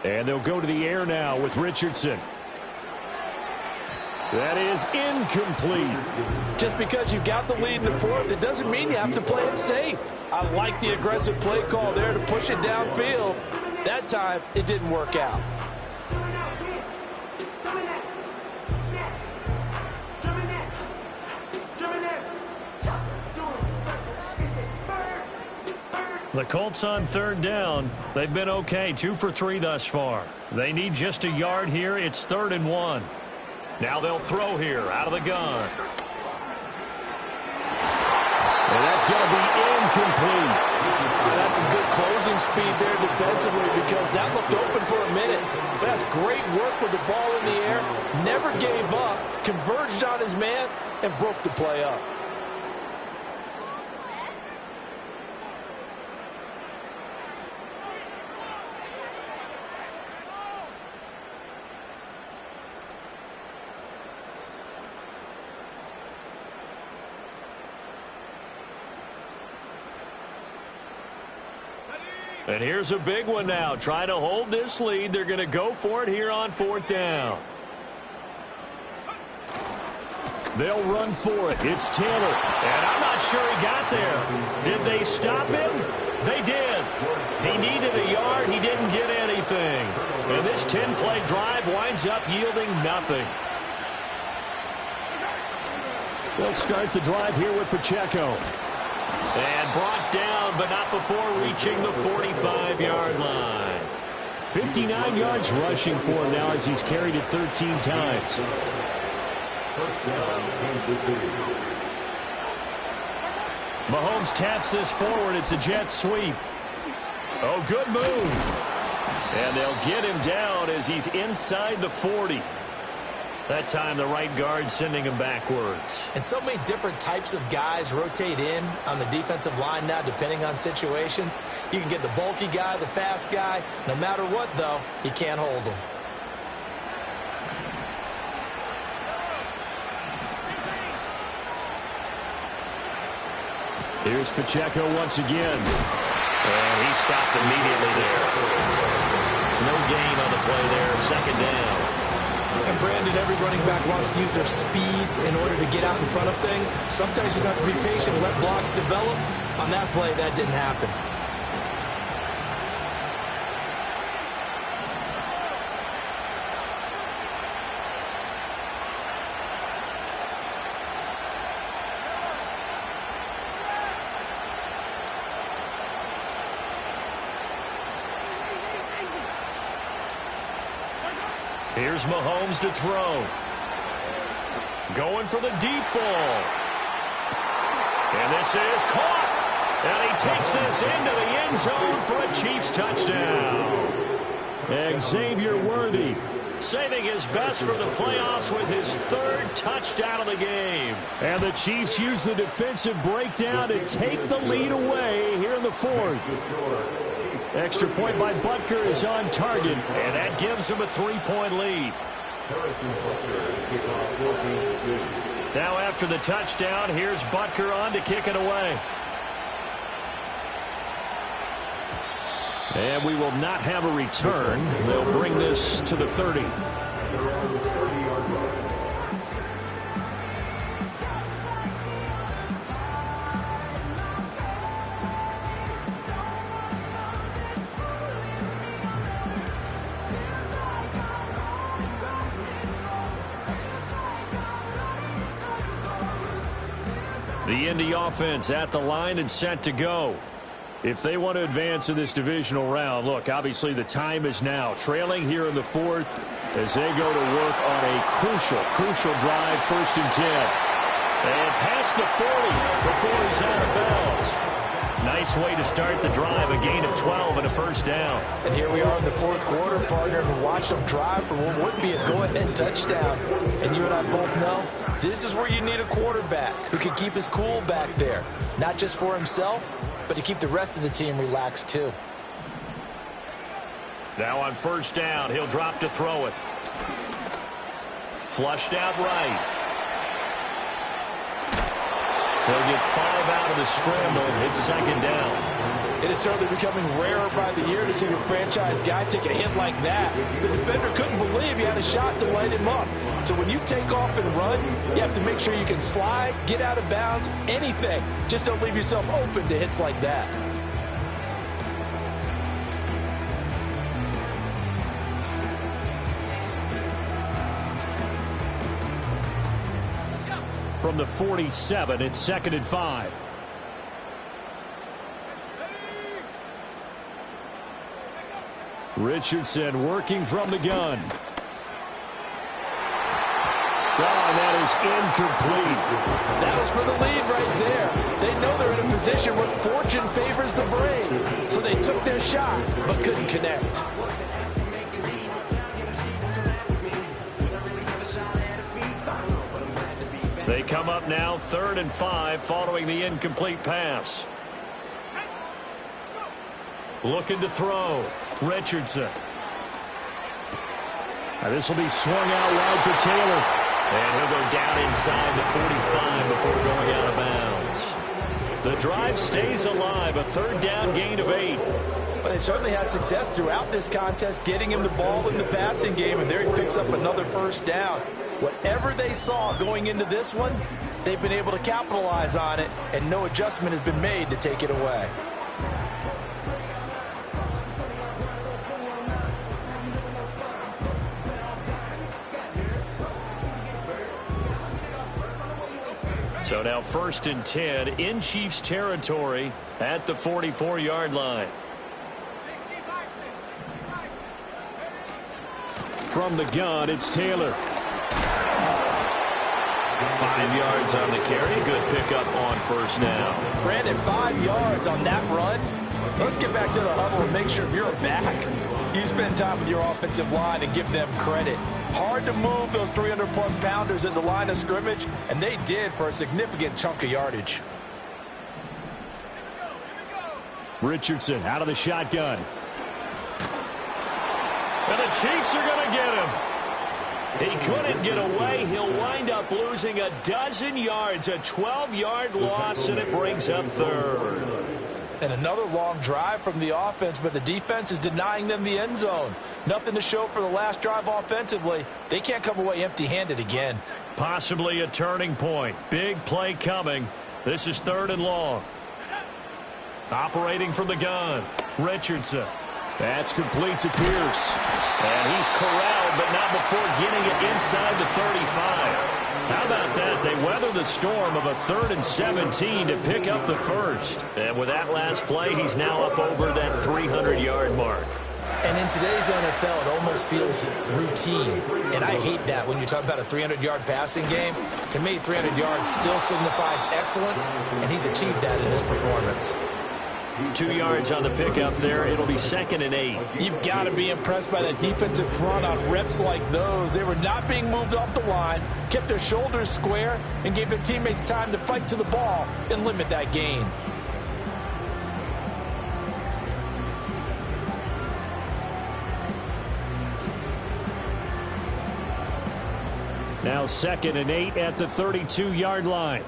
And they'll go to the air now with Richardson. That is incomplete. Just because you've got the lead in the fourth, it doesn't mean you have to play it safe. I like the aggressive play call there to push it downfield. That time, it didn't work out. The Colts on 3rd down. They've been okay, 2 for 3 thus far. They need just a yard here. It's 3rd and 1. Now they'll throw here out of the gun. And that's going to be incomplete. That's some good closing speed there defensively because that looked open for a minute. But that's great work with the ball in the air. Never gave up, converged on his man, and broke the play up. And here's a big one now. Trying to hold this lead. They're going to go for it here on 4th down. They'll run for it. It's Taylor. And I'm not sure he got there. Did they stop him? They did. He needed a yard. He didn't get anything. And this 10-play drive winds up yielding nothing. They'll start the drive here with Pacheco. And brought down, but not before reaching the 45-yard line. 59 yards rushing for him now as he's carried it 13 times. Mahomes taps this forward. It's a jet sweep. Oh, good move. And they'll get him down as he's inside the 40. That time, the right guard sending him backwards. And so many different types of guys rotate in on the defensive line now, depending on situations. You can get the bulky guy, the fast guy. No matter what, though, you can't hold them. Here's Pacheco once again. And he stopped immediately there. No gain on the play there. 2nd down. And Brandon, every running back wants to use their speed in order to get out in front of things. Sometimes you just have to be patient and let blocks develop. On that play, that didn't happen. Here's Mahomes to throw. Going for the deep ball. And this is caught. And he takes this into the end zone for a Chiefs touchdown. Xavier Worthy saving his best for the playoffs with his 3rd touchdown of the game. And the Chiefs use the defensive breakdown to take the lead away here in the 4th. Extra point by Butker is on target, and that gives him a 3-point lead. Now after the touchdown, here's Butker on to kick it away. And we will not have a return. They'll bring this to the 30. The Indy offense at the line and set to go. If they want to advance in this divisional round, look, obviously the time is now. Trailing here in the 4th as they go to work on a crucial drive, 1st and 10. And past the 40 before he's out of bounds. Nice way to start the drive, a gain of 12 and a 1st down. And here we are in the 4th quarter, partner, and watch them drive for what would be a go-ahead touchdown. And you and I both know this is where you need a quarterback who can keep his cool back there, not just for himself, but to keep the rest of the team relaxed too. Now on 1st down, he'll drop to throw it. Flushed out right. They'll get 5 out of the scramble. It's second down. It is certainly becoming rarer by the year to see your franchise guy take a hit like that. The defender couldn't believe he had a shot to light him up. So when you take off and run, you have to make sure you can slide, get out of bounds, anything. Just don't leave yourself open to hits like that. From the 47, it's second and 5. Richardson working from the gun. Oh, and that is incomplete. That was for the lead right there. They know they're in a position where fortune favors the brave. So they took their shot, but couldn't connect. They come up now, 3rd and 5, following the incomplete pass. Looking to throw. Richardson. Now this will be swung out wide for Taylor. And he'll go down inside the 45 before going out of bounds. The drive stays alive, a 3rd down gain of 8. But they certainly had success throughout this contest, getting him the ball in the passing game, and there he picks up another 1st down. Whatever they saw going into this one, they've been able to capitalize on it, and no adjustment has been made to take it away. So now 1st and 10 in Chiefs territory at the 44-yard line. From the gun, it's Taylor. 5 yards on the carry. Good pickup on 1st down. Brandon, 5 yards on that run. Let's get back to the huddle and make sure if you're back, you spend time with your offensive line and give them credit. Hard to move those 300-plus pounders at the line of scrimmage, and they did for a significant chunk of yardage. Richardson out of the shotgun. And the Chiefs are going to get him. He couldn't get away. He'll wind up losing a dozen yards, a 12-yard loss, and it brings up 3rd. And another long drive from the offense, but the defense is denying them the end zone. Nothing to show for the last drive offensively. They can't come away empty-handed again. Possibly a turning point. Big play coming. This is 3rd and long. Operating from the gun. Richardson. That's complete to Pierce. And he's corralled, but not before getting it inside the 35. How about that? They weather the storm of a 3rd and 17 to pick up the 1st. And with that last play, he's now up over that 300-yard mark. And in today's NFL, it almost feels routine. And I hate that when you talk about a 300-yard passing game. To me, 300 yards still signifies excellence, and he's achieved that in this performance. 2 yards on the pickup there. It'll be 2nd and 8. You've got to be impressed by that defensive front on reps like those. They were not being moved off the line, kept their shoulders square, and gave their teammates time to fight to the ball and limit that gain. Now 2nd and 8 at the 32-yard line.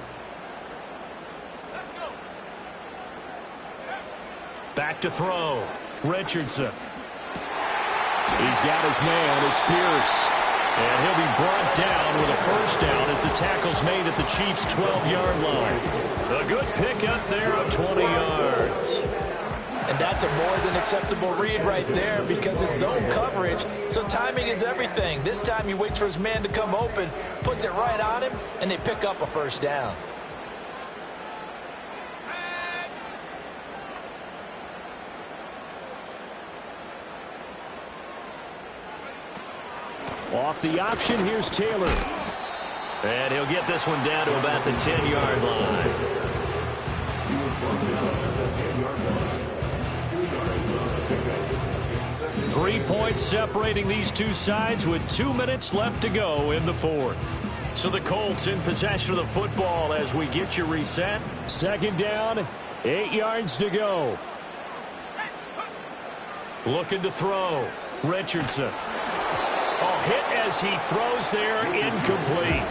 Back to throw. Richardson. He's got his man. It's Pierce. And he'll be brought down with a 1st down as the tackle's made at the Chiefs' 12-yard line. A good pickup there of 20 yards. And that's a more than acceptable read right there because it's zone coverage, so timing is everything. This time he waits for his man to come open, puts it right on him, and they pick up a 1st down. Off the option, here's Taylor. And he'll get this one down to about the 10-yard line. Three points separating these two sides with 2 minutes left to go in the 4th. So the Colts in possession of the football as we get you reset. 2nd down, 8 yards to go. Looking to throw. Richardson. Oh, Ball hit as he throws there, incomplete.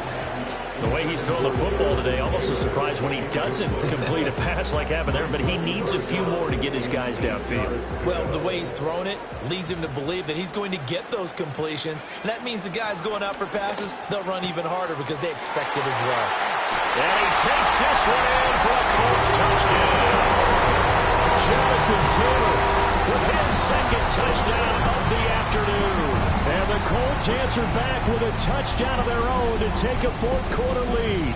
The way he's throwing the football today, almost a surprise when he doesn't complete a pass like happened there, but he needs a few more to get his guys downfield. Well, the way he's thrown it leads him to believe that he's going to get those completions, and that means the guys going out for passes, they'll run even harder because they expect it as well. And he takes this one in for a Colts touchdown. Jonathan Taylor with his second touchdown of the afternoon. And the Colts answer back with a touchdown of their own to take a fourth-quarter lead.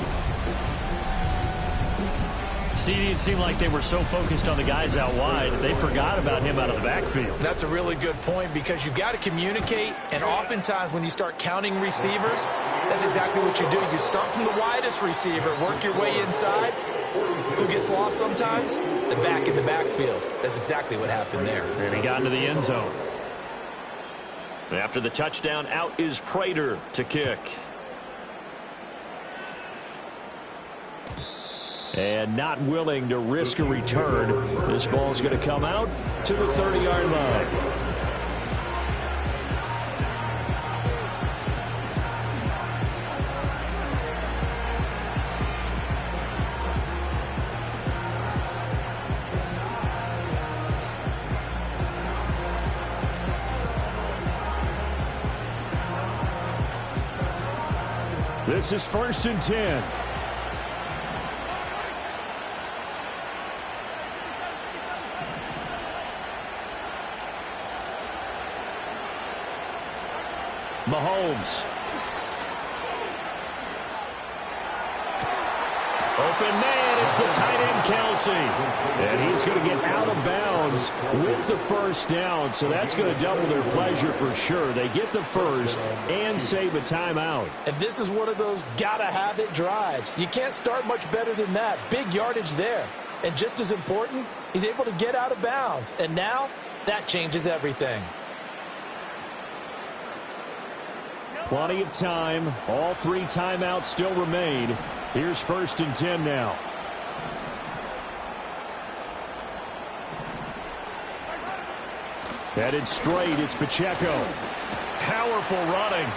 See, it seemed like they were so focused on the guys out wide, they forgot about him out of the backfield. That's a really good point because you've got to communicate, and oftentimes when you start counting receivers, that's exactly what you do. You start from the widest receiver, work your way inside. Who gets lost sometimes? The back in the backfield. That's exactly what happened there. And he got into the end zone. After the touchdown, out is Prater to kick. And not willing to risk a return. This ball's going to come out to the 30-yard line. This is 1st and 10. Mahomes. Open man, it's the tight end, Kelsey. And he's going to get out of bounds with the first down, so that's going to double their pleasure for sure. They get the first and save a timeout. And this is one of those gotta-have-it drives. You can't start much better than that. Big yardage there. And just as important, he's able to get out of bounds. And now, that changes everything. Plenty of time. All three timeouts still remain. Here's 1st and 10 now. Headed straight, it's Pacheco. Powerful running.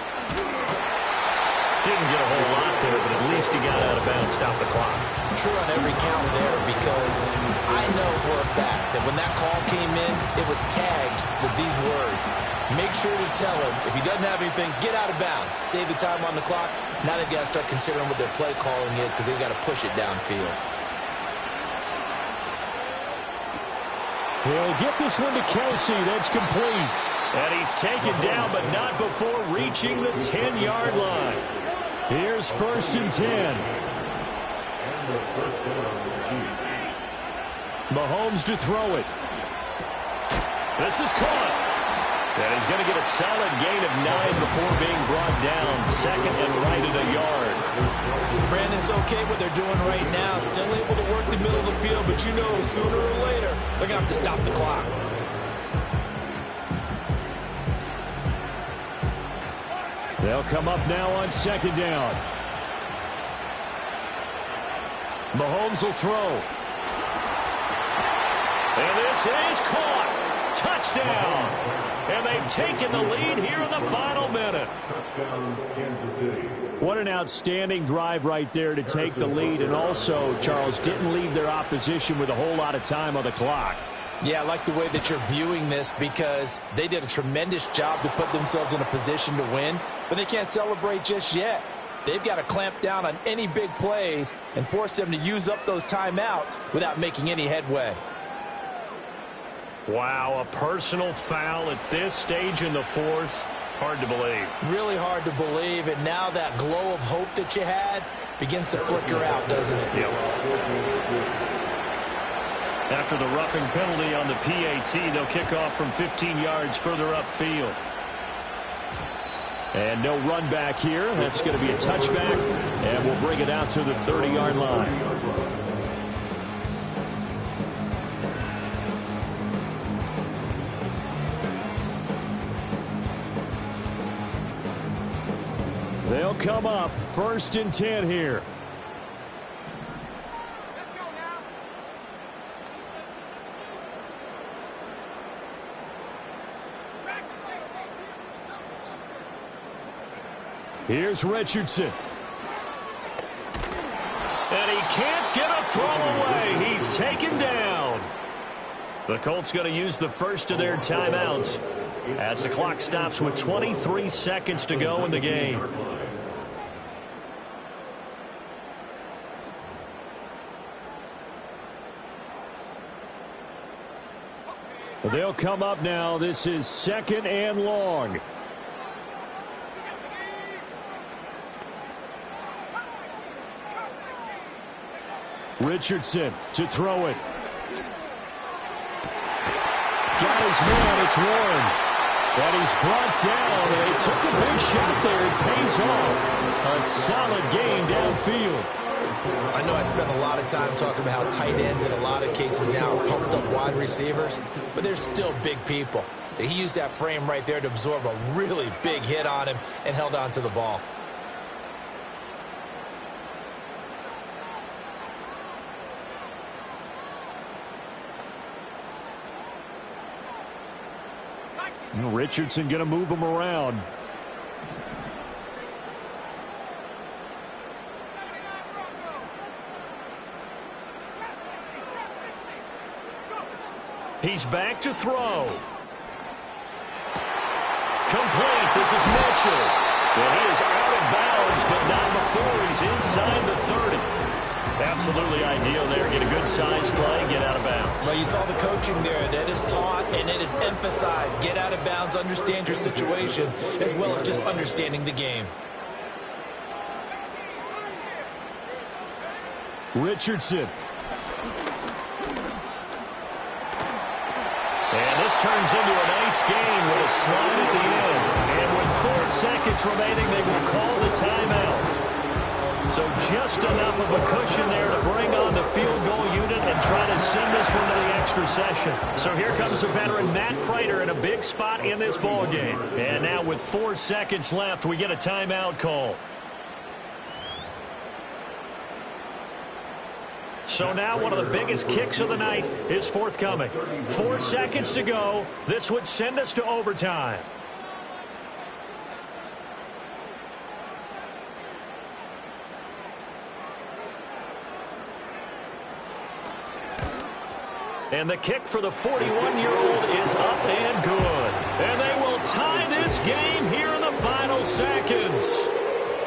Didn't get a whole lot there, but at least he got out of bounds, stopped the clock. True on every count there because I know for a fact that when that call came in, it was tagged with these words. Make sure to tell him, if he doesn't have anything, get out of bounds. Save the time on the clock. Now they've got to start considering what their play calling is because they've got to push it downfield. He'll get this one to Kelsey. That's complete. And he's taken down, but not before reaching the 10-yard line. Here's 1st and 10. Mahomes to throw it. This is caught. And he's going to get a solid gain of 9 before being brought down. Second and right at a yard. Brandon, it's okay what they're doing right now. Still able to work the middle of the field, but you know sooner or later they're going to have to stop the clock. They'll come up now on 2nd down. Mahomes will throw. And this is caught. Touchdown. And they've taken the lead here in the final minute. Touchdown, Kansas City. What an outstanding drive right there to take the lead. And also, Charles, didn't leave their opposition with a whole lot of time on the clock. Yeah, I like the way that you're viewing this because they did a tremendous job to put themselves in a position to win, but they can't celebrate just yet. They've got to clamp down on any big plays and force them to use up those timeouts without making any headway. Wow, a personal foul at this stage in the fourth. Hard to believe. Really hard to believe, and now that glow of hope that you had begins to flicker out, doesn't it? Yep. After the roughing penalty on the PAT, they'll kick off from 15 yards further upfield. And no run back here. That's going to be a touchback, and we'll bring it out to the 30-yard line. They'll come up 1st and 10 here. Here's Richardson. And he can't get a throw away. He's taken down. The Colts going to use the first of their timeouts as the clock stops with 23 seconds to go in the game. They'll come up now. This is 2nd and long. Richardson to throw it. Got his man. It's Warren. And he's brought down. And they took a big shot there. It pays off. A solid gain downfield. I know I spent a lot of time talking about how tight ends in a lot of cases now are pumped up wide receivers, but they're still big people. He used that frame right there to absorb a really big hit on him and held on to the ball. Richardson going to move him around. He's back to throw. Complete. This is Mitchell. And he is out of bounds, but not before he's inside the 30. Absolutely ideal there. Get a good size play, get out of bounds. Well, you saw the coaching there. That is taught and it is emphasized. Get out of bounds, understand your situation, as well as just understanding the game. Richardson. And this turns into a nice gain with a slide at the end. And with 4 seconds remaining, they will call the timeout. So just enough of a cushion there to bring on the field goal unit and try to send this one to the extra session. So here comes the veteran Matt Prater in a big spot in this ball game. And now with 4 seconds left, we get a timeout call. So now one of the biggest kicks of the night is forthcoming. 4 seconds to go. This would send us to overtime. And the kick for the 41-year-old is up and good. And they will tie this game here in the final seconds.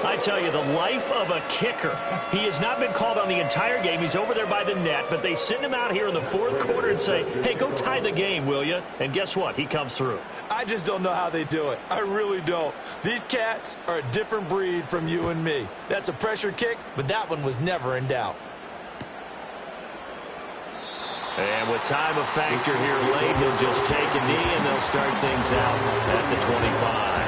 I tell you, the life of a kicker. He has not been called on the entire game. He's over there by the net, but they send him out here in the 4th quarter and say, hey, go tie the game, will you? And guess what? He comes through. I just don't know how they do it. I really don't. These cats are a different breed from you and me. That's a pressure kick, but that one was never in doubt. And with time a factor here late, he'll just take a knee, and they'll start things out at the 25.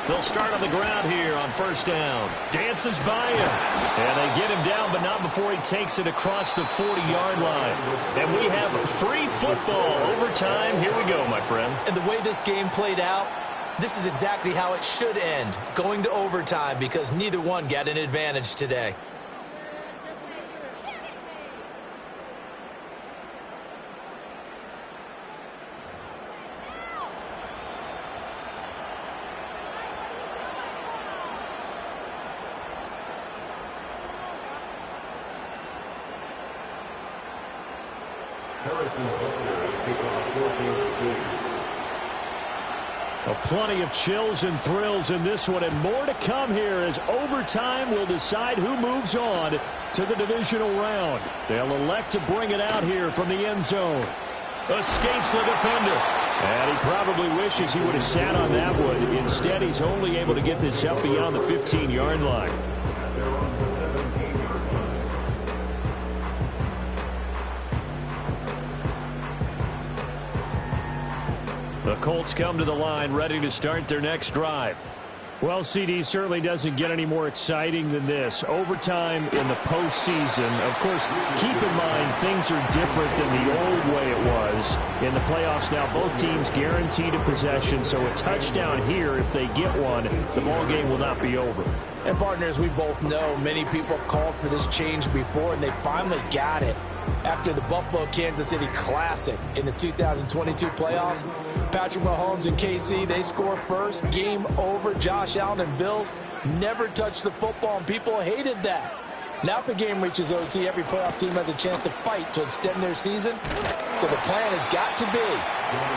They'll start on the ground here on 1st down. Dances by him. And they get him down, but not before he takes it across the 40-yard line. And we have free football. Overtime. Here we go, my friend. And the way this game played out, this is exactly how it should end. Going to overtime because neither one got an advantage today. Plenty of chills and thrills in this one, and more to come here as overtime will decide who moves on to the divisional round. They'll elect to bring it out here from the end zone. Escapes the defender. And he probably wishes he would have sat on that one. Instead, he's only able to get this up beyond the 15-yard line. The Colts come to the line ready to start their next drive. Well, CD certainly doesn't get any more exciting than this. Overtime in the postseason. Of course, keep in mind things are different than the old way it was. In the playoffs now, both teams guaranteed a possession, so a touchdown here, if they get one, the ball game will not be over. And partners, we both know many people have called for this change before, and they finally got it. After the Buffalo-Kansas City Classic in the 2022 playoffs, Patrick Mahomes and KC, they score first. Game over. Josh Allen and Bills never touched the football, and people hated that. Now if the game reaches OT, every playoff team has a chance to fight to extend their season. So the plan has got to be,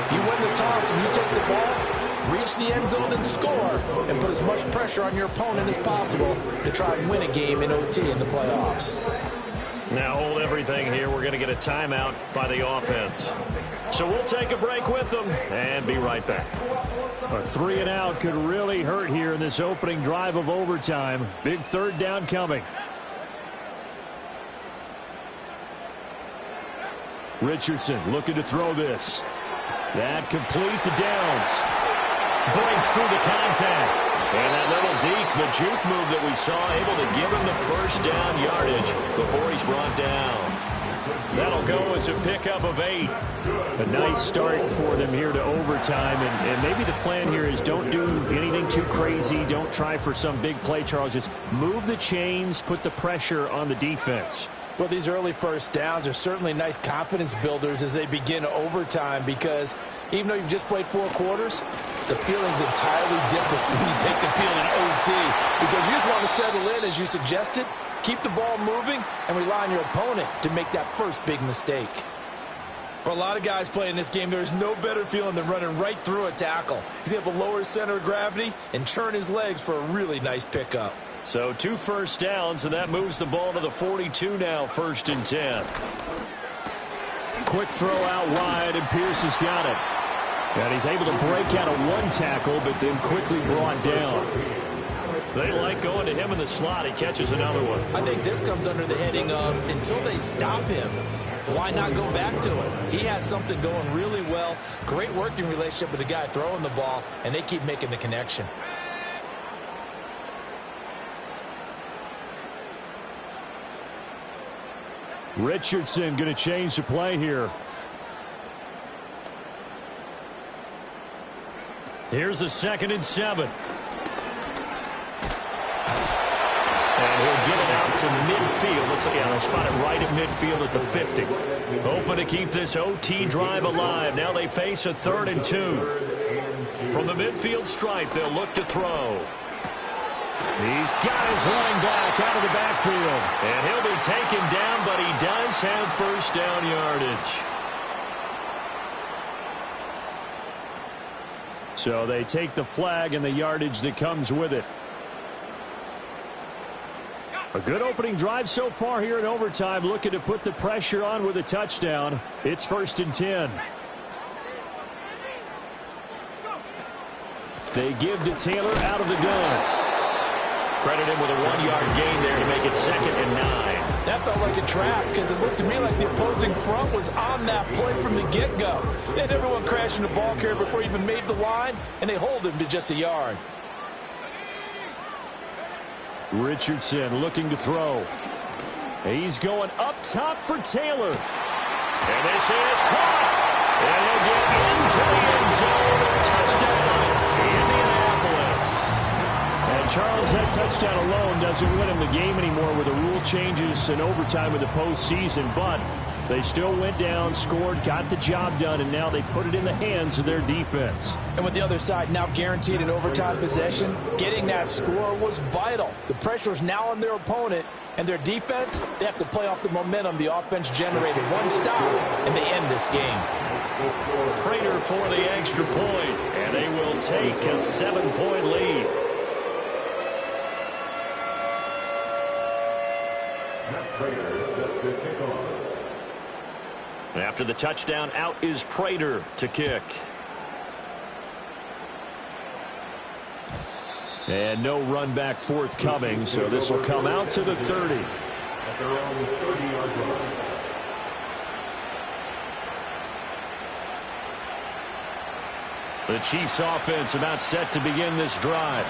if you win the toss and you take the ball, reach the end zone and score, and put as much pressure on your opponent as possible to try and win a game in OT in the playoffs. Now hold everything here. We're going to get a timeout by the offense. So we'll take a break with them and be right back. A 3-and-out could really hurt here in this opening drive of overtime. Big third down coming. Richardson looking to throw this. That complete to Downs. Breaks through the contact. And that little deke, the juke move that we saw, able to give him the first down yardage before he's brought down. That'll go as a pickup of 8. A nice start for them here to overtime. And maybe the plan here is don't do anything too crazy. Don't try for some big play, Charles. Just move the chains, put the pressure on the defense. Well, these early first downs are certainly nice confidence builders as they begin overtime, because even though you've just played 4 quarters, the feeling's entirely different when you take the field in OT, because you just want to settle in, as you suggested, keep the ball moving, and rely on your opponent to make that first big mistake. For a lot of guys playing this game, there's no better feeling than running right through a tackle. He's able to lower his center of gravity and churn his legs for a really nice pickup. So 2 first downs, and that moves the ball to the 42 now, 1st and 10. Quick throw out wide, and Pierce has got it. And he's able to break out of 1 tackle, but then quickly brought down. They like going to him in the slot. He catches another one. I think this comes under the heading of, until they stop him, why not go back to it? He has something going really well. Great working relationship with the guy throwing the ball, and they keep making the connection. Richardson going to change the play here. Here's a 2nd and 7. And he'll get it out to midfield. Let's see, they'll spot it right at midfield at the 50. Hoping to keep this OT drive alive. Now they face a 3rd and 2. From the midfield stripe, they'll look to throw. He's got his running back out of the backfield. And he'll be taken down, but he does have first down yardage. So they take the flag and the yardage that comes with it. A good opening drive so far here in overtime, looking to put the pressure on with a touchdown. It's 1st and 10. They give to Taylor out of the gun. Credit him with a 1-yard gain there to make it 2nd and 9. That felt like a trap, because it looked to me like the opposing front was on that play from the get-go. They had everyone crashing the ball carrier before he even made the line, and they hold him to just a yard. Richardson looking to throw. He's going up top for Taylor. And this is caught. And he'll get into the end zone. Touchdown, Indianapolis. And Charles, that touchdown alone doesn't win him the game anymore with the rule changes in overtime of the postseason. But they still went down, scored, got the job done, and now they put it in the hands of their defense. And with the other side now guaranteed an overtime possession, getting that score was vital. The pressure is now on their opponent, and their defense, they have to play off the momentum the offense generated. 1 stop, and they end this game. Prater for the extra point, and they will take a 7-point lead. Prater sets the kickoff. After the touchdown, out is Prater to kick. And no run back forthcoming, so this will come out to the 30. At their own 30-yard line. The Chiefs offense about set to begin this drive.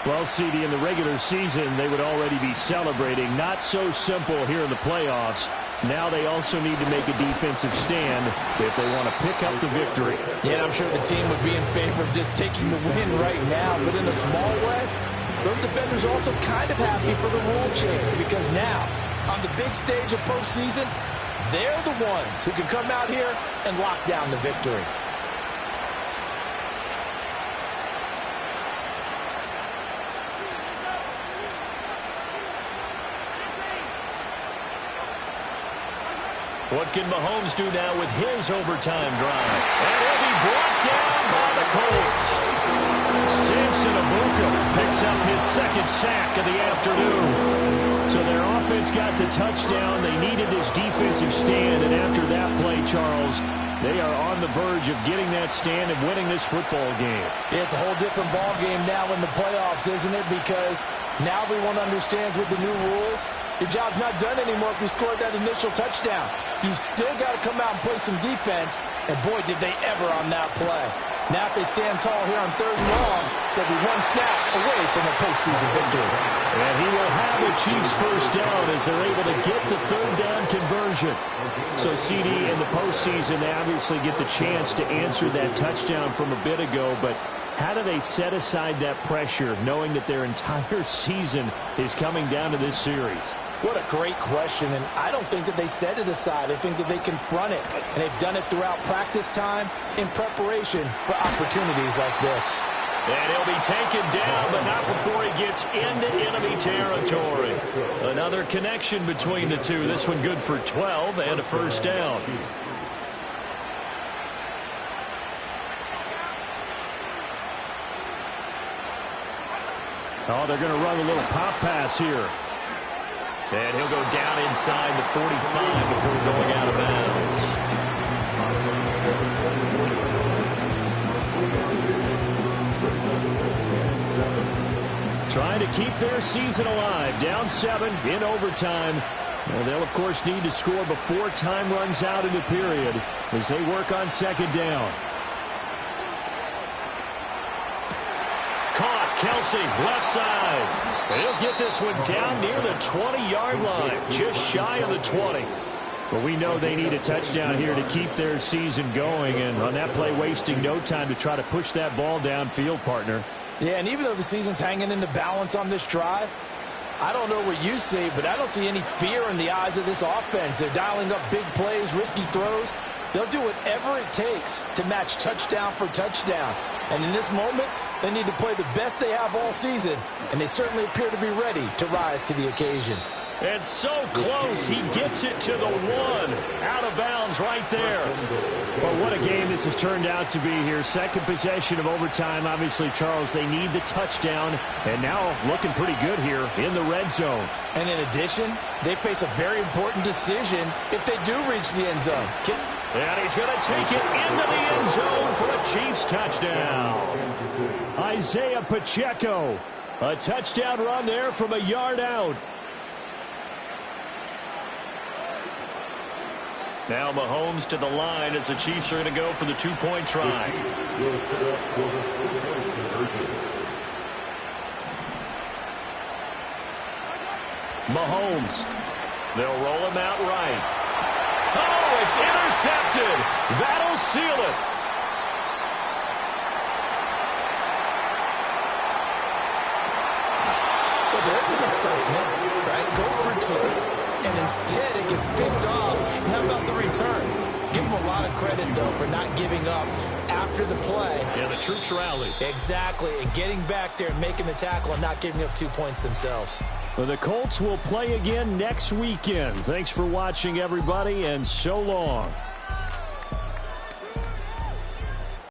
Well, CD, in the regular season, they would already be celebrating. Not so simple here in the playoffs. Now they also need to make a defensive stand if they want to pick up the victory. Yeah, I'm sure the team would be in favor of just taking the win right now, but in a small way, those defenders are also kind of happy for the rule change because now, on the big stage of postseason, they're the ones who can come out here and lock down the victory. What can Mahomes do now with his overtime drive? And he'll be brought down by the Colts. Samson Abuka picks up his second sack of the afternoon. So their offense got the touchdown. They needed this defensive stand, and after that play, Charles, they are on the verge of getting that stand and winning this football game. Yeah, it's a whole different ball game now in the playoffs, isn't it? Because now everyone understands with the new rules, your job's not done anymore if you scored that initial touchdown. You've still got to come out and play some defense, and boy, did they ever on that play. Now if they stand tall here on 3rd and long, they'll be one snap away from a postseason victory. And he will have the Chiefs first down as they're able to get the 3rd down conversion. So CD in the postseason, they obviously get the chance to answer that touchdown from a bit ago, but how do they set aside that pressure knowing that their entire season is coming down to this series? What a great question, and I don't think that they set it aside. I think that they confront it, and they've done it throughout practice time in preparation for opportunities like this. And he'll be taken down, but not before he gets into enemy territory. Another connection between the two. This one good for 12 and a first down. Oh, they're going to run a little pop pass here. And he'll go down inside the 45 before going out of bounds. Trying to keep their season alive. Down 7 in overtime. Well, they'll, of course, need to score before time runs out in the period as they work on 2nd down. Kelsey, left side. He'll get this one down near the 20-yard line, just shy of the 20. Well, we know they need a touchdown here to keep their season going, and on that play, wasting no time to try to push that ball downfield, partner. Yeah, and even though the season's hanging in the balance on this drive, I don't know what you see, but I don't see any fear in the eyes of this offense. They're dialing up big plays, risky throws. They'll do whatever it takes to match touchdown for touchdown. And in this moment, they need to play the best they have all season, and they certainly appear to be ready to rise to the occasion. And so close, he gets it to the 1. Out of bounds right there. Well, what a game this has turned out to be here. Second possession of overtime. Obviously, Charles, they need the touchdown, and now looking pretty good here in the red zone. And in addition, they face a very important decision if they do reach the end zone. And he's going to take it into the end zone for a Chiefs touchdown. Isaiah Pacheco, a touchdown run there from a yard out. Now Mahomes to the line as the Chiefs are going to go for the 2-point try. Mahomes. They'll roll him out right. Oh, it's intercepted. That'll seal it. Well, there's some excitement, right? Go for 2. And instead it gets picked off. And how about the return? Give them a lot of credit, though, for not giving up after the play. Yeah, the troops rallied. Exactly. And getting back there and making the tackle and not giving up 2 points themselves. Well, the Colts will play again next weekend. Thanks for watching, everybody, and so long.